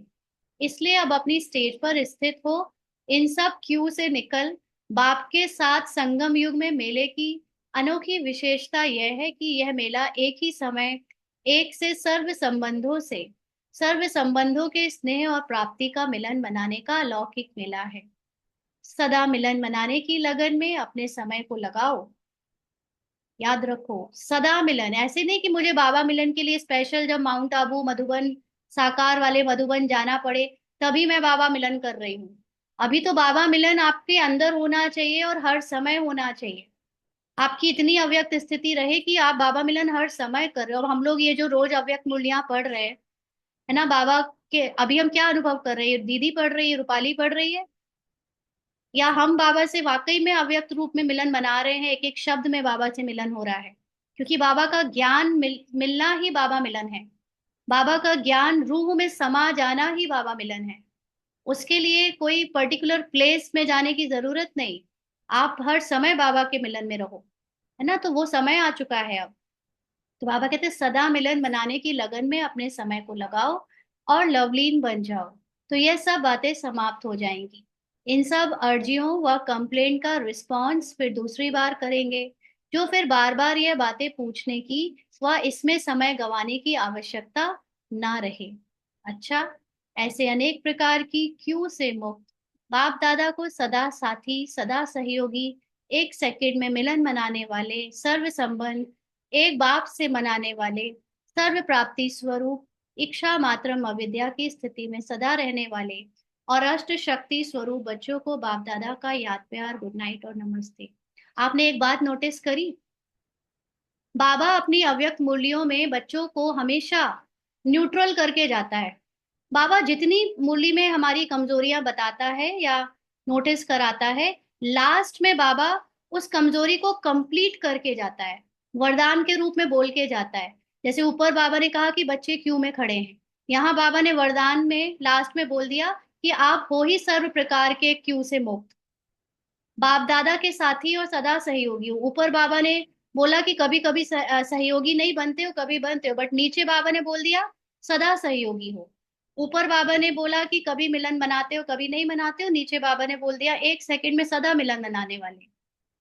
इसलिए अब अपनी स्टेज पर स्थित हो, इन सब क्यू से निकल बाप के साथ संगम युग में मेले की अनोखी विशेषता यह है कि यह मेला एक ही समय एक से सर्व संबंधों के स्नेह और प्राप्ति का मिलन मनाने का अलौकिक मेला है। सदा मिलन मनाने की लगन में अपने समय को लगाओ। याद रखो, सदा मिलन, ऐसे नहीं कि मुझे बाबा मिलन के लिए स्पेशल जब माउंट आबू मधुबन, साकार वाले मधुबन जाना पड़े तभी मैं बाबा मिलन कर रही हूँ। अभी तो बाबा मिलन आपके अंदर होना चाहिए और हर समय होना चाहिए। आपकी इतनी अव्यक्त स्थिति रहे कि आप बाबा मिलन हर समय कर रहे हो। अब हम लोग ये जो रोज अव्यक्त मूल्यांक पढ़ रहे हैं, है ना, बाबा के अभी हम क्या अनुभव कर रहे हैं? दीदी पढ़ रही है, रूपाली पढ़ रही है, या हम बाबा से वाकई में अव्यक्त रूप में मिलन बना रहे हैं? एक एक शब्द में बाबा से मिलन हो रहा है, क्योंकि बाबा का ज्ञान मिलना ही बाबा मिलन है। बाबा का ज्ञान रूह में समा जाना ही बाबा मिलन है। उसके लिए कोई पर्टिकुलर प्लेस में जाने की जरूरत नहीं। आप हर समय बाबा के मिलन में रहो, है ना। तो वो समय आ चुका है अब। तो बाबा कहते हैं सदा मिलन बनाने की लगन में अपने समय को लगाओ और लवलीन बन जाओ, तो ये सब बातें समाप्त हो जाएंगी। इन सब अर्जियों व कंप्लेंट का रिस्पॉन्स फिर दूसरी बार करेंगे, जो फिर बार बार यह बातें पूछने की व इसमें समय गंवाने की आवश्यकता ना रहे। अच्छा, ऐसे अनेक प्रकार की क्यों से मुक्त बाप दादा को सदा साथी, सदा सहयोगी, एक सेकंड में मिलन मनाने वाले, सर्व संबंध एक बाप से मनाने वाले, सर्व प्राप्ति स्वरूप, इच्छा मात्रम अविद्या की स्थिति में सदा रहने वाले और अष्ट शक्ति स्वरूप बच्चों को बाप दादा का याद प्यार, गुड नाइट और नमस्ते। आपने एक बात नोटिस करी? बाबा अपनी अव्यक्त मूल्यों में बच्चों को हमेशा न्यूट्रल करके जाता है। बाबा जितनी मूल्य में हमारी कमजोरियां बताता है या नोटिस कराता है, लास्ट में बाबा उस कमजोरी को कंप्लीट करके जाता है, वरदान के रूप में बोल के जाता है। जैसे ऊपर बाबा ने कहा कि बच्चे क्यू में खड़े हैं, यहाँ बाबा ने वरदान में लास्ट में बोल दिया कि आप हो ही सर्व प्रकार के क्यू से मुक्त, बाप दादा के साथी और सदा सहयोगी हो। ऊपर बाबा ने बोला कि कभी कभी सहयोगी नहीं बनते हो, कभी बनते हो, बट नीचे बाबा ने बोल दिया सदा सहयोगी हो। ऊपर बाबा ने बोला कि कभी मिलन मनाते हो, कभी नहीं मनाते हो, नीचे बाबा ने बोल दिया एक सेकंड में सदा मिलन मनाने वाले,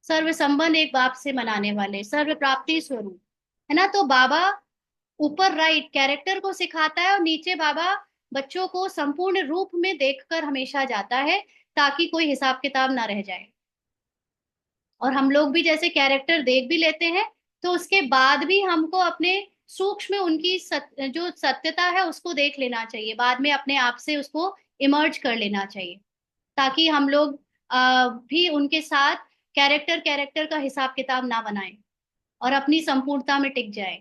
सर्व संबंध एक बाप से मनाने वाले, सर्व प्राप्ति स्वरूप, है ना। तो बाबा ऊपर राइट कैरेक्टर को सिखाता है और नीचे बाबा बच्चों को संपूर्ण रूप में देखकर हमेशा जाता है, ताकि कोई हिसाब किताब ना रह जाए। और हम लोग भी जैसे कैरेक्टर देख भी लेते हैं, तो उसके बाद भी हमको अपने सूक्ष्म में उनकी जो सत्यता है उसको देख लेना चाहिए, बाद में अपने आप से उसको इमर्ज कर लेना चाहिए, ताकि हम लोग भी उनके साथ कैरेक्टर कैरेक्टर का हिसाब किताब ना बनाएं और अपनी संपूर्णता में टिक जाए।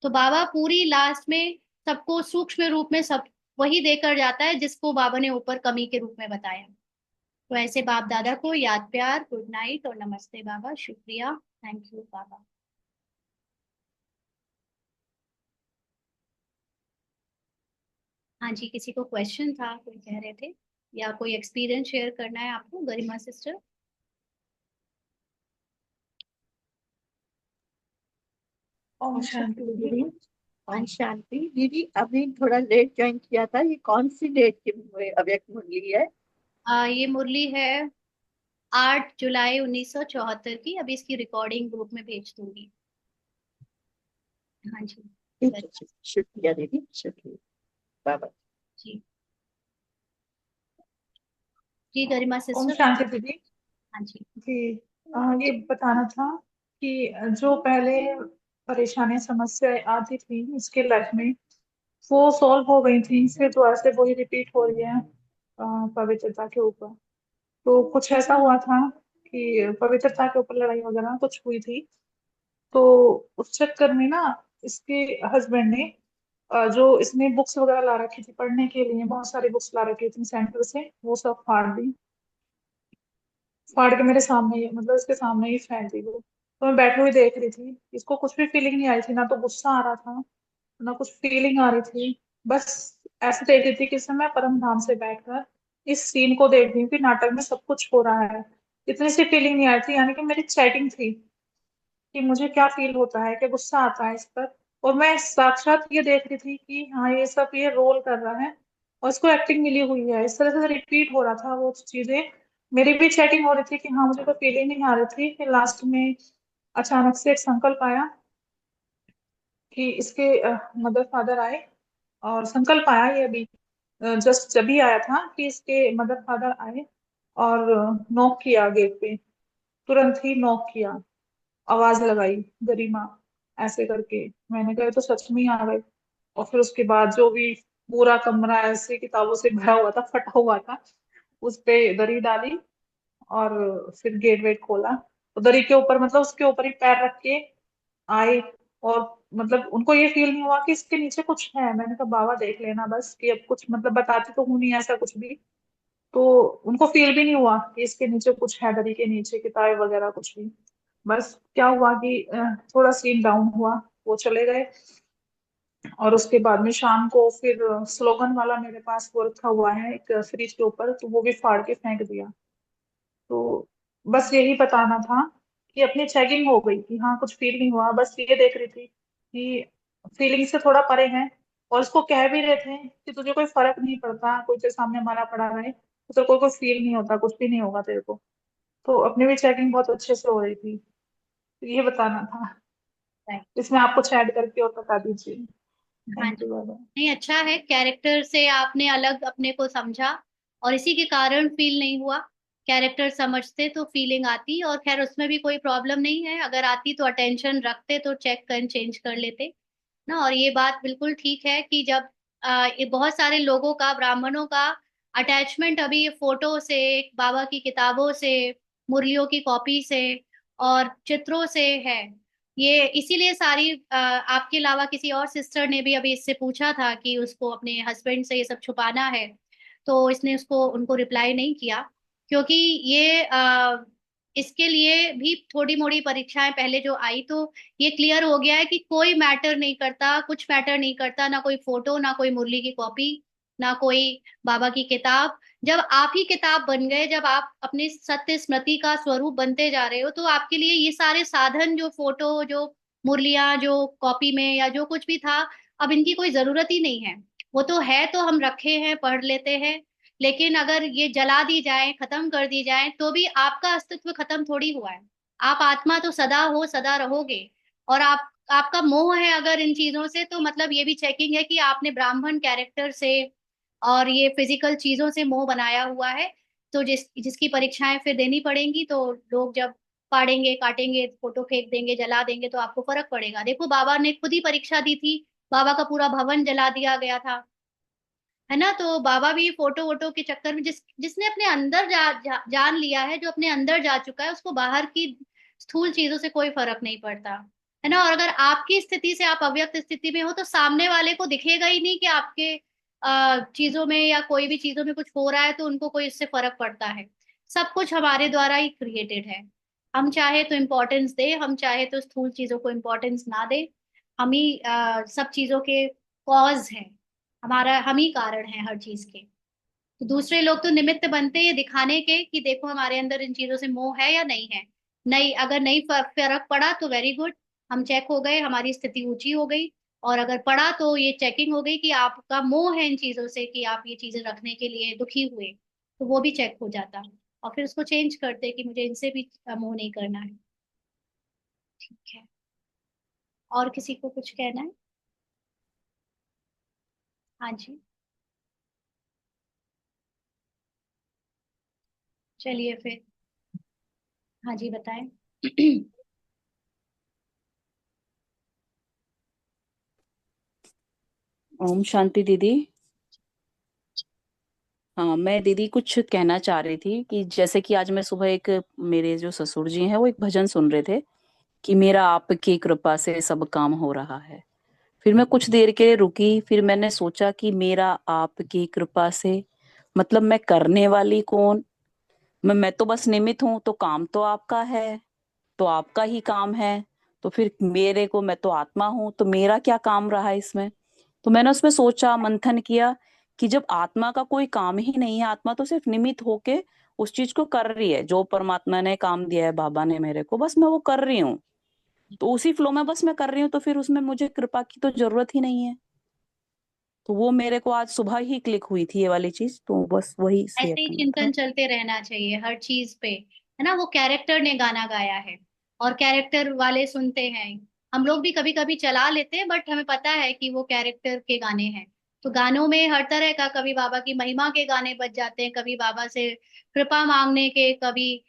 तो बाबा पूरी लास्ट में सबको सूक्ष्म रूप में सब वही देकर जाता है जिसको बाबा ने ऊपर कमी के रूप में बताया। तो ऐसे बाप दादा को याद प्यार, गुड नाइट और नमस्ते बाबा, शुक्रिया, थैंक यू बाबा। हाँ जी, किसी को क्वेश्चन था, कोई कह रहे थे, या कोई एक्सपीरियंस शेयर करना है आपको, गरिमा सिस्टर? ओम शांति दीदी। हाँ ओम जी। शांति दीदी, अभी थोड़ा लेट ज्वाइन किया था। ये कौन सी डेट की अव्यक्त मुरली है? ये मुरली है 8 जुलाई 1974 की। अभी इसकी रिकॉर्डिंग ग्रुप में भेज दूंगी। हाँ जी। ठीक है, गरिमा शुक्रिया दीदी, शुक्रिया। बाबा। जी। जी गरिमा ओम सिस्टर। शांति दीदी। हाँ जी। जी। ये बताना था कि जो पहले परेशानियां समस्याएं आती थी इसके लाइफ में, वो सॉल्व हो गई थी। फिर दोबारा से वही रिपीट हो रही है पवित्रता के ऊपर। तो कुछ ऐसा हुआ था कि पवित्रता के ऊपर लड़ाई वगैरह कुछ हुई थी। तो उस चक्कर में ना, इसके हस्बैंड ने जो इसने बुक्स वगैरह ला रखी थी पढ़ने के लिए, बहुत सारी बुक्स ला रखी थी सेंटर से, वो सब फाड़ दी। फाड़ के मेरे सामने ही, मतलब इसके सामने ही फेंक दी वो। तो मैं बैठी हुई देख रही थी, इसको कुछ भी फीलिंग नहीं आई थी, ना तो गुस्सा आ रहा था ना कुछ फीलिंग आ रही थी। बस ऐसे देख रही थी कि इस मैं परम धाम से बैठकर इस सीन को देख रही हूँ कि नाटक में सब कुछ हो रहा है। इतनी सी फीलिंग नहीं आई थी, यानी कि मेरी चैटिंग थी कि मुझे क्या फील होता है, क्या गुस्सा आता है इस पर। और मैं साक्षात ये देख रही थी कि हाँ, ये सब ये रोल कर रहा है और इसको एक्टिंग मिली हुई है। इस तरह से रिपीट हो रहा था वो चीजें। मेरी भी चैटिंग हो रही थी कि हाँ, मुझे कोई फीलिंग नहीं आ रही थी। फिर लास्ट में अचानक से एक संकल्प आया कि इसके मदर फादर आए। और संकल्प आया ये अभी जस्ट जब ही आया था कि इसके मदर फादर आए और नॉक किया गेट पे। तुरंत ही नॉक किया, आवाज लगाई, गरिमा, ऐसे करके। मैंने कहा ये तो सच में ही आ गए। और फिर उसके बाद जो भी पूरा कमरा ऐसे किताबों से भरा हुआ था, फटा हुआ था, उस पे दरी डाली और फिर गेट वेट खोला। तो दरी के ऊपर, मतलब उसके ऊपर ही पैर रख के आए। और मतलब उनको ये फील नहीं हुआ कि इसके नीचे कुछ है। मैंने कहा बाबा देख लेना बस, कि अब कुछ मतलब बताती तो हूँ नहीं ऐसा कुछ भी। तो उनको फील भी नहीं हुआ कि इसके नीचे कुछ है, दरी के नीचे किताब वगैरह कुछ भी। बस क्या हुआ कि थोड़ा सीन डाउन हुआ, वो चले गए। और उसके बाद में शाम को फिर स्लोगन वाला मेरे पास वो रखा हुआ है एक फ्रिज के ऊपर, तो वो भी फाड़ के फेंक दिया। तो बस यही बताना था कि अपनी चेकिंग हो गई कि हाँ, कुछ फील नहीं हुआ। बस ये देख रही थी कि फीलिंग से थोड़ा परे है। और उसको कह भी रहे थे कि तुझे कोई फर्क नहीं पड़ता, कोई तेरे सामने मरा पड़ा रहे तो तेरे को कोई फील नहीं होता, कुछ भी नहीं होगा तेरे को। तो अपनी भी चेकिंग बहुत अच्छे से हो रही थी। तो ये बताना था। इसमें आप कुछ ऐड करके और बता दीजिए। हाँ थैंक जी। यू बाबा। नहीं, अच्छा है, कैरेक्टर से आपने अलग अपने को समझा और इसी के कारण फील नहीं हुआ। कैरेक्टर समझते तो फीलिंग आती, और खैर उसमें भी कोई प्रॉब्लम नहीं है। अगर आती तो अटेंशन रखते तो चेक कर चेंज कर लेते ना। और ये बात बिल्कुल ठीक है कि जब ये बहुत सारे लोगों का, ब्राह्मणों का अटैचमेंट अभी ये फोटो से, बाबा की किताबों से, मुरलियों की कॉपी से और चित्रों से है। ये इसीलिए सारी आपके अलावा किसी और सिस्टर ने भी अभी इससे पूछा था कि उसको अपने हस्बैंड से ये सब छुपाना है, तो इसने उसको उनको रिप्लाई नहीं किया। क्योंकि ये इसके लिए भी थोड़ी मोड़ी परीक्षाएं पहले जो आई, तो ये क्लियर हो गया है कि कोई मैटर नहीं करता, कुछ मैटर नहीं करता, ना कोई फोटो, ना कोई मुरली की कॉपी, ना कोई बाबा की किताब। जब आप ही किताब बन गए, जब आप अपने सत्य स्मृति का स्वरूप बनते जा रहे हो, तो आपके लिए ये सारे साधन, जो फोटो, जो मुरलियां, जो कॉपी में या जो कुछ भी था, अब इनकी कोई जरूरत ही नहीं है। वो तो है, तो हम रखे हैं, पढ़ लेते हैं। लेकिन अगर ये जला दी जाए, खत्म कर दी जाए, तो भी आपका अस्तित्व खत्म थोड़ी हुआ है। आप आत्मा तो सदा हो, सदा रहोगे। और आपका मोह है अगर इन चीजों से, तो मतलब ये भी चेकिंग है कि आपने ब्राह्मण कैरेक्टर से और ये फिजिकल चीजों से मोह बनाया हुआ है। तो जिसकी परीक्षाएं फिर देनी पड़ेंगी, तो लोग जब फाड़ेंगे, काटेंगे, फोटो फेंक देंगे, जला देंगे, तो आपको फर्क पड़ेगा। देखो, बाबा ने खुद ही परीक्षा दी थी। बाबा का पूरा भवन जला दिया गया था, है ना। तो बाबा भी फोटो वोटो के चक्कर में, जिसने अपने अंदर जान लिया है, जो अपने अंदर जा चुका है, उसको बाहर की स्थूल चीजों से कोई फर्क नहीं पड़ता, है ना। और अगर आपकी स्थिति से, आप अव्यक्त स्थिति में हो, तो सामने वाले को दिखेगा ही नहीं कि आपके चीजों में या कोई भी चीजों में कुछ हो रहा है, तो उनको कोई इससे फर्क पड़ता है। सब कुछ हमारे द्वारा ही क्रिएटेड है। हम चाहे तो इम्पोर्टेंस दे, हम चाहे तो स्थूल चीजों को इम्पोर्टेंस ना दे, हम ही सब चीजों के कॉज हैं। हम ही कारण हैं हर चीज के। तो दूसरे लोग तो निमित्त बनते हैं दिखाने के कि देखो हमारे अंदर इन चीजों से मोह है या नहीं है। नहीं, अगर नहीं फर्क पड़ा तो वेरी गुड, हम चेक हो गए, हमारी स्थिति ऊंची हो गई। और अगर पड़ा तो ये चेकिंग हो गई कि आपका मोह है इन चीजों से, कि आप ये चीजें रखने के लिए दुखी हुए, तो वो भी चेक हो जाता। और फिर उसको चेंज करते कि मुझे इनसे भी मोह नहीं करना है। ठीक है। और किसी को कुछ कहना है? हाँ जी, चलिए फिर। हाँ जी, बताएं। ओम शांति दीदी। हाँ, मैं दीदी कुछ कहना चाह रही थी कि जैसे कि आज मैं सुबह एक, मेरे जो ससुर जी हैं वो एक भजन सुन रहे थे कि मेरा आपकी कृपा से सब काम हो रहा है। फिर मैं कुछ देर के लिए रुकी, फिर मैंने सोचा कि मेरा आपकी कृपा से मतलब मैं करने वाली कौन? मैं तो बस निमित्त हूँ, तो काम तो आपका है, तो आपका ही काम है। तो फिर मेरे को, मैं तो आत्मा हूँ, तो मेरा क्या काम रहा इसमें? तो मैंने उसमें सोचा, मंथन किया कि जब आत्मा का कोई काम ही नहीं है, आत्मा तो सिर्फ निमित्त होके उस चीज को कर रही है जो परमात्मा ने काम दिया है, बाबा ने मेरे को, बस मैं वो कर रही हूँ। तो उसी फ्लो में बस मैं कर रही हूँ, तो फिर उसमें मुझे कृपा की तो जरूरत ही नहीं है। तो वो मेरे को आज सुबह ही क्लिक हुई थी ये वाली चीज, तो बस वही शेयर ऐसे ही करना था। चिंतन चलते रहना चाहिए हर चीज पे, है ना। वो कैरेक्टर ने गाना गाया है और कैरेक्टर वाले सुनते हैं। हम लोग भी कभी कभी चला लेते हैं, बट हमें पता है कि वो कैरेक्टर के गाने हैं। तो गानों में हर तरह का, कभी बाबा की महिमा के गाने बज जाते हैं, कभी बाबा से कृपा मांगने के, कभी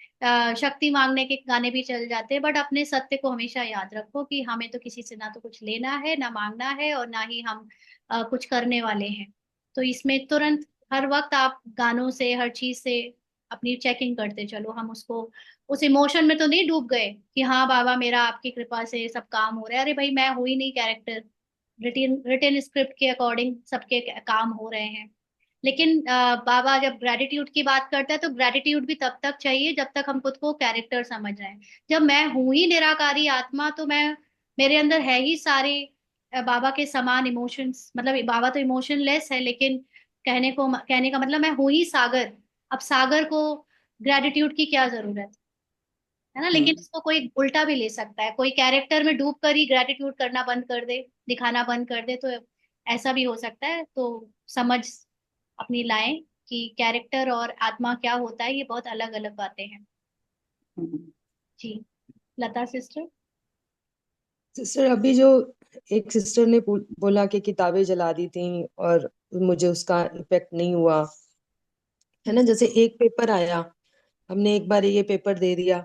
शक्ति मांगने के गाने भी चल जाते हैं। बट अपने सत्य को हमेशा याद रखो कि हमें तो किसी से ना तो कुछ लेना है, ना मांगना है, और ना ही हम कुछ करने वाले हैं। तो इसमें तुरंत हर वक्त आप गानों से, हर चीज से अपनी चेकिंग करते चलो। हम उसको उस इमोशन में तो नहीं डूब गए कि हाँ बाबा मेरा आपकी कृपा से सब काम हो रहा है। अरे भाई, मैं हुई नहीं कैरेक्टर, रिटिन रिटिन स्क्रिप्ट के अकॉर्डिंग सबके काम हो रहे हैं। लेकिन बाबा जब ग्रेटिट्यूड की बात करता है तो ग्रेटिट्यूड भी तब तक चाहिए जब तक हम खुद को कैरेक्टर समझ रहे हैं। जब मैं हूं ही निराकारी आत्मा, तो मैं, मेरे अंदर है ही सारे बाबा के समान इमोशंस। मतलब बाबा तो इमोशनलेस है, लेकिन कहने का मतलब मैं हूं ही सागर। अब सागर को ग्रेटिट्यूड की क्या जरूरत है ना। लेकिन हम्म। इसको कोई उल्टा भी ले सकता है, कोई कैरेक्टर में डूब कर ही ग्रेटिट्यूड करना बंद कर दे, दिखाना बंद कर दे, तो ऐसा भी हो सकता है। तो समझ अपनी लाएं कि कैरेक्टर और आत्मा क्या होता है, ये बहुत अलग अलग बातें हैं। हम्म। जी, लता सिस्टर। सिस्टर, अभी जो एक सिस्टर ने बोला कि किताबें जला दी थी और मुझे उसका इफेक्ट नहीं हुआ, है ना। जैसे एक पेपर आया, हमने एक बार ये पेपर दे दिया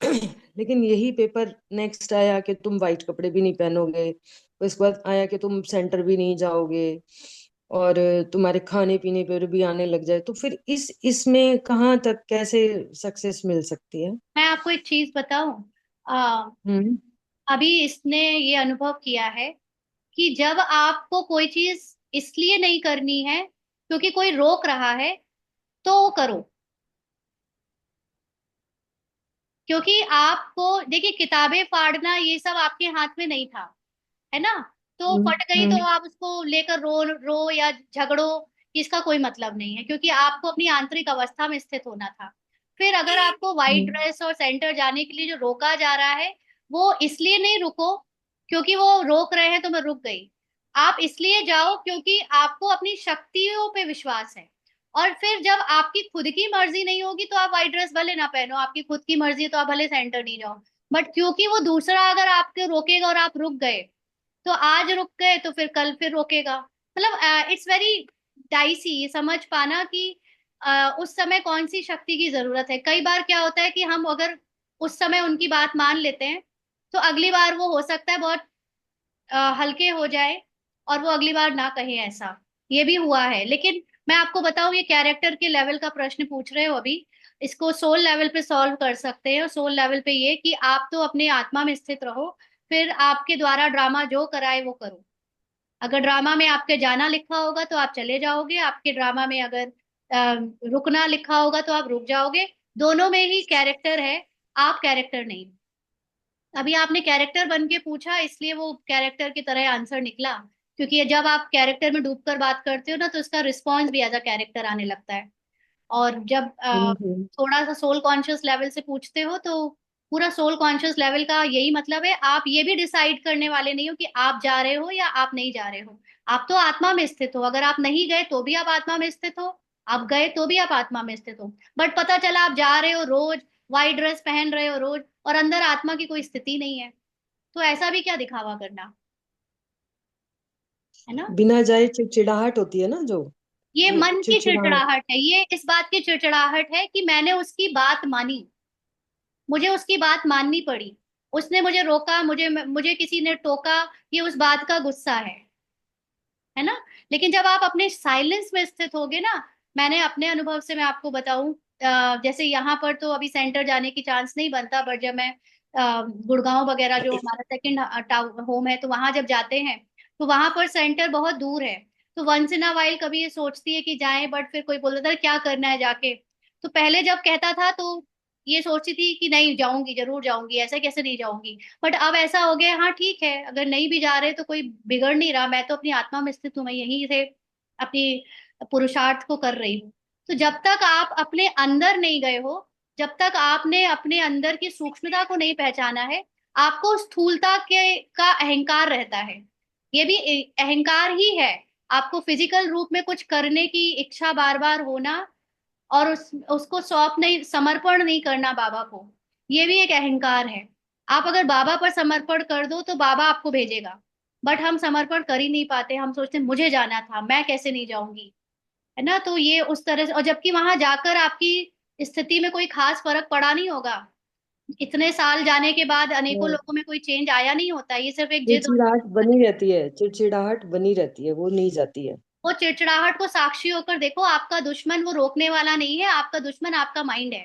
लेकिन यही पेपर नेक्स्ट आया कि तुम वाइट कपड़े भी नहीं पहनोगे, उसके बाद आया कि तुम सेंटर भी नहीं जाओगे, और तुम्हारे खाने पीने पर भी आने लग जाए, तो फिर इसमें कहाँ तक कैसे सक्सेस मिल सकती है? मैं आपको एक चीज बताऊं। हम्म। अभी इसने ये अनुभव किया है कि जब आपको कोई चीज इसलिए नहीं करनी है क्योंकि कोई रोक रहा है, तो वो करो। क्योंकि आपको देखिए, किताबें फाड़ना ये सब आपके हाथ में नहीं था, है ना। तो हम्म। फट गई तो हम्म। आप उसको लेकर रो रो या झगड़ो, इसका कोई मतलब नहीं है, क्योंकि आपको अपनी आंतरिक अवस्था में स्थित होना था। फिर अगर आपको व्हाइट हम्म। ड्रेस और सेंटर जाने के लिए जो रोका जा रहा है, वो इसलिए नहीं रुको क्योंकि वो रोक रहे हैं तो मैं रुक गई। आप इसलिए जाओ क्योंकि आपको अपनी शक्तियों पे विश्वास है। और फिर जब आपकी खुद की मर्जी नहीं होगी तो आप व्हाइट ड्रेस भले ना पहनो, आपकी खुद की मर्जी है तो आप भले सेंटर नहीं जाओ। बट क्योंकि वो दूसरा अगर आपको रोकेगा और आप रुक गए, तो आज रुक गए तो फिर कल फिर रोकेगा। मतलब इट्स वेरी डाइसी ये समझ पाना कि उस समय कौन सी शक्ति की जरूरत है। कई बार क्या होता है कि हम अगर उस समय उनकी बात मान लेते हैं, तो अगली बार वो हो सकता है बहुत हल्के हो जाए और वो अगली बार ना कहे ऐसा। ये भी हुआ है। लेकिन मैं आपको बताऊं, ये कैरेक्टर के लेवल का प्रश्न पूछ रहे हो अभी, इसको सोल लेवल पे सॉल्व कर सकते हैं। और सोल लेवल पे ये कि आप तो अपने आत्मा में स्थित रहो, फिर आपके द्वारा ड्रामा जो कराए वो करो। अगर ड्रामा में आपके जाना लिखा होगा तो आप चले जाओगे, आपके ड्रामा में अगर रुकना लिखा होगा तो आप रुक जाओगे। दोनों में ही कैरेक्टर है, आप कैरेक्टर नहीं। अभी आपने कैरेक्टर बन के पूछा, इसलिए वो कैरेक्टर की तरह आंसर निकला, क्योंकि जब आप कैरेक्टर में डूबकर बात करते हो ना, तो उसका रिस्पॉन्स भी एज अ कैरेक्टर आने लगता है। और जब हम्म। थोड़ा सा सोल कॉन्शियस लेवल से पूछते हो, तो पूरा सोल कॉन्शियस लेवल का यही मतलब है, आप ये भी डिसाइड करने वाले नहीं हो कि आप जा रहे हो या आप नहीं जा रहे हो। आप तो आत्मा में स्थित हो, अगर आप नहीं गए तो भी आप आत्मा में स्थित हो, आप गए तो भी आप आत्मा में स्थित हो। बट पता चला आप जा रहे हो रोज, व्हाइट ड्रेस पहन रहे हो रोज, और अंदर आत्मा की कोई स्थिति नहीं है, तो ऐसा भी क्या दिखावा करना, है ना। बिना जाए चिड़चिड़ाहट होती है ना जो, ये वो मन की चिड़चिड़ाहट। चिड़चिड़ाहट है, ये इस बात की चिड़चिड़ाहट है कि मैंने उसकी बात मानी, मुझे उसकी बात माननी पड़ी, उसने मुझे रोका, मुझे मुझे किसी ने टोका, ये उस बात का गुस्सा है ना। लेकिन जब आप अपने साइलेंस में स्थित होगे ना, मैंने अपने अनुभव से मैं आपको बताऊं, जैसे यहाँ पर तो अभी सेंटर जाने की चांस नहीं बनता, बट जब मैं गुड़गांव वगैरह, जो हमारा सेकंड होम है, तो वहां जब जाते हैं, तो वहां पर सेंटर बहुत दूर है। तो वंस इन अ वाइल कभी ये सोचती है कि जाएं, बट फिर कोई बोलता था क्या करना है जाके। तो पहले जब कहता था तो ये सोचती थी कि नहीं जाऊंगी, जरूर जाऊंगी, ऐसे कैसे नहीं जाऊंगी। बट अब ऐसा हो गया, हाँ ठीक है, अगर नहीं भी जा रहे तो कोई बिगड़ नहीं रहा, मैं तो अपनी आत्मा में स्थित हूँ, मैं यहीं से अपनी पुरुषार्थ को कर रही हूँ। तो जब तक आप अपने अंदर नहीं गए हो, जब तक आपने अपने अंदर की सूक्ष्मता को नहीं पहचाना है, आपको स्थूलता के का अहंकार रहता है। ये भी अहंकार ही है, आपको फिजिकल रूप में कुछ करने की इच्छा बार बार होना, और उसको सौंप नहीं, समर्पण नहीं करना बाबा को, ये भी एक अहंकार है। आप अगर बाबा पर समर्पण कर दो तो बाबा आपको भेजेगा, बट हम समर्पण कर ही नहीं पाते, हम सोचते हैं, मुझे जाना था, मैं कैसे नहीं जाऊंगी, है ना। तो ये उस तरह से, और जबकि वहां जाकर आपकी स्थिति में कोई खास फर्क पड़ा नहीं होगा, इतने साल जाने के बाद अनेकों हाँ, लोगों में कोई चेंज आया नहीं होता, ये सिर्फ एक जिद होती चिड़चिड़ाहट है। बनी रहती है, चिड़चिड़ाहट बनी रहती है, वो नहीं जाती है। वो चिड़चिड़ाहट को साक्षी होकर देखो, आपका दुश्मन वो रोकने वाला नहीं है, आपका दुश्मन आपका माइंड है।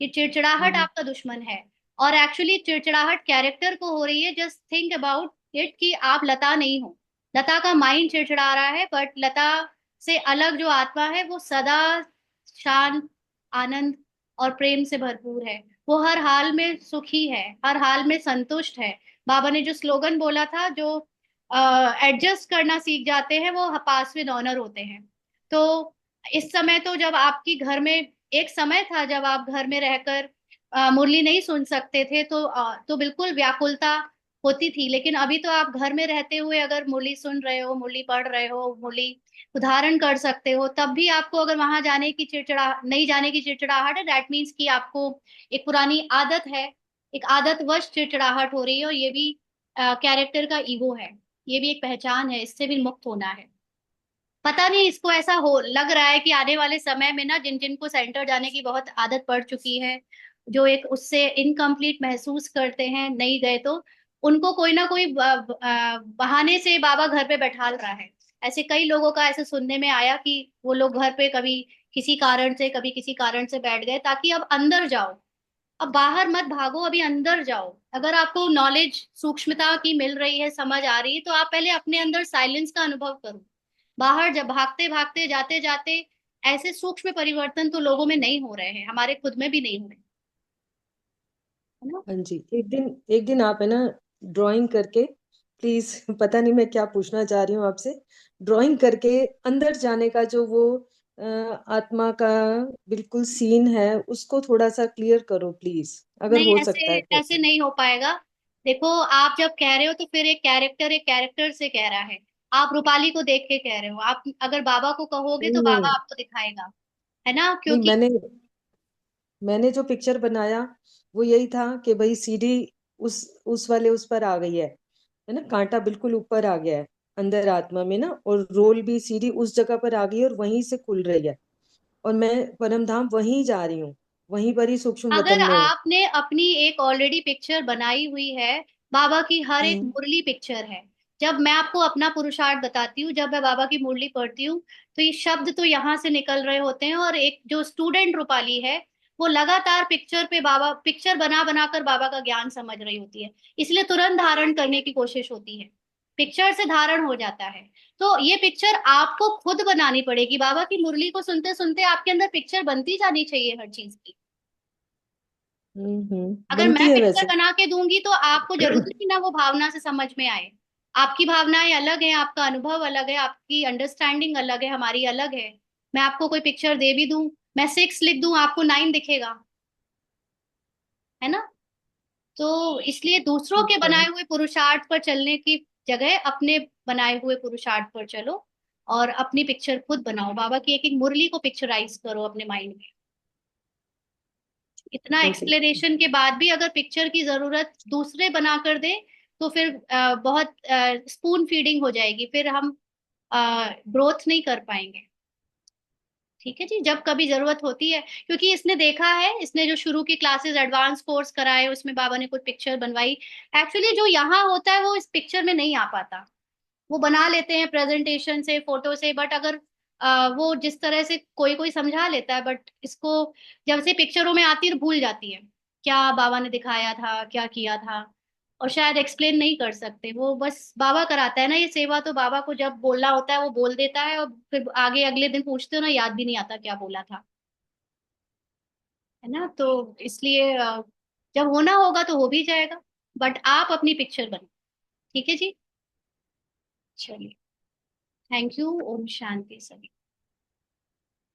ये चिड़चिड़ाहट हम्म। आपका दुश्मन है। और एक्चुअली चिड़चिड़ाहट कैरेक्टर को हो रही है, जस्ट थिंक अबाउट इट कि आप लता नहीं हो, लता का माइंड चिड़चिड़ा रहा है, बट लता से अलग जो आत्मा है वो सदा शांत, आनंद और प्रेम से भरपूर है। वो हर हाल में सुखी है, हर हाल में संतुष्ट है। बाबा ने जो स्लोगन बोला था, जो एडजस्ट करना सीख जाते हैं वो पास विद ऑनर होते हैं। तो इस समय तो जब आपकी घर में, एक समय था जब आप घर में रहकर मुरली नहीं सुन सकते थे, तो बिल्कुल व्याकुलता होती थी। लेकिन अभी तो आप घर में रहते हुए अगर मुरली सुन रहे हो, मुरली पढ़ रहे हो, मुरली उदाहरण कर सकते हो, तब भी आपको अगर वहां जाने की चिड़चिड़ा नहीं जाने की चिड़चिड़ाहट है, दैट मीन्स कि आपको एक पुरानी आदत है, एक आदतवश चिड़चिड़ाहट हो रही है, और ये भी कैरेक्टर का ईगो है, ये भी एक पहचान है, इससे भी मुक्त होना है। पता नहीं, इसको ऐसा हो लग रहा है कि आने वाले समय में ना, जिन जिन को सेंटर जाने की बहुत आदत पड़ चुकी है, जो एक उससे इनकम्प्लीट महसूस करते हैं, नहीं गए तो उनको कोई ना कोई बहाने से बाबा घर पे बैठा रहा है। ऐसे कई लोगों का ऐसे सुनने में आया कि वो लोग घर पे कभी किसी कारण से, कभी किसी कारण से बैठ गए, ताकि अब अंदर जाओ, अब बाहर मत भागो, अभी अंदर जाओ। अगर आपको नॉलेज सूक्ष्मता की मिल रही है, समझ आ रही है, तो आप पहले अपने अंदर साइलेंस का अनुभव करो। बाहर जब भागते भागते जाते जाते ऐसे सूक्ष्म परिवर्तन तो लोगों में नहीं हो रहे हैं, हमारे खुद में भी नहीं हो रहे, है ना। हाँ जी, एक दिन आप है ना ड्राइंग करके प्लीज पता नहीं मैं क्या पूछना चाह रही हूँ आपसे, ड्राइंग करके अंदर जाने का जो वो आत्मा का बिल्कुल सीन है, उसको थोड़ा सा क्लियर करो प्लीज, अगर नहीं, हो सकता ऐसे है ऐसे तो। नहीं हो पाएगा। देखो, आप जब कह रहे हो तो फिर एक कैरेक्टर से कह रहा है, आप रूपाली को देख के कह रहे हो, आप अगर बाबा को कहोगे तो नहीं बाबा नहीं आपको दिखाएगा, है ना, नहीं, क्योंकि मैंने जो पिक्चर बनाया वो यही था कि भाई सीढ़ी उस वाले उस पर आ गई है ना, कांटा बिल्कुल ऊपर आ गया है अंदर आत्मा में ना, और रोल भी सीढ़ी उस जगह पर आ गई है और वहीं से खुल रही है, और मैं परम धाम वहीं जा रही हूँ, वहीं पर ही सूक्ष्म अगर वतन में हूँ। आपने अपनी एक ऑलरेडी पिक्चर बनाई हुई है, बाबा की हर एक हम्म। मुरली पिक्चर है। जब मैं आपको अपना पुरुषार्थ बताती हूँ, जब मैं बाबा की मुरली पढ़ती हूँ, तो ये शब्द तो यहाँ से निकल रहे होते हैं, और एक जो स्टूडेंट रूपाली है, वो लगातार पिक्चर पे बाबा, पिक्चर बना बना कर बाबा का ज्ञान समझ रही होती है, इसलिए तुरंत धारण करने की कोशिश होती है। पिक्चर से धारण हो जाता है। तो ये पिक्चर आपको खुद बनानी पड़ेगी। बाबा की मुरली को सुनते सुनते आपके अंदर पिक्चर बनती जानी चाहिए हर चीज की। अगर मैं बनती है पिक्चर वैसे। बना के दूंगी तो आपको जरूरी नहीं ना वो भावना से समझ में आए। आपकी भावनाएं अलग हैं, आपका अनुभव अलग है, आपकी अंडरस्टैंडिंग अलग है, हमारी अलग है। मैं आपको कोई पिक्चर दे भी दूं, मैं 6 लिख दूं, आपको 9 दिखेगा, है ना। तो इसलिए दूसरों के Okay. बनाए हुए पुरुषार्थ पर चलने की जगह अपने बनाए हुए पुरुषार्थ पर चलो और अपनी पिक्चर खुद बनाओ। बाबा की एक एक मुरली को पिक्चराइज करो अपने माइंड में। इतना Okay. एक्सप्लेनेशन के बाद भी अगर पिक्चर की जरूरत दूसरे बना कर दे तो फिर बहुत स्पून फीडिंग हो जाएगी, फिर हम ग्रोथ नहीं कर पाएंगे। ठीक है जी, जब कभी जरूरत होती है, क्योंकि इसने देखा है, इसने जो शुरू की क्लासेस एडवांस कोर्स कराए उसमें बाबा ने कुछ पिक्चर बनवाई। एक्चुअली जो यहाँ होता है वो इस पिक्चर में नहीं आ पाता। वो बना लेते हैं प्रेजेंटेशन से, फोटो से, बट अगर वो जिस तरह से कोई कोई समझा लेता है, बट इसको जब से पिक्चरों में आती है भूल जाती है क्या बाबा ने दिखाया था, क्या किया था। और शायद एक्सप्लेन नहीं कर सकते, वो बस बाबा कराता है ना ये सेवा, तो बाबा को जब बोलना होता है वो बोल देता है, और फिर आगे अगले दिन पूछते हो ना, याद भी नहीं आता क्या बोला था, है ना। तो इसलिए जब होना होगा तो हो भी जाएगा, बट आप अपनी पिक्चर बनाओ। ठीक है जी, चलिए, थैंक यू। ओम शांति सभी।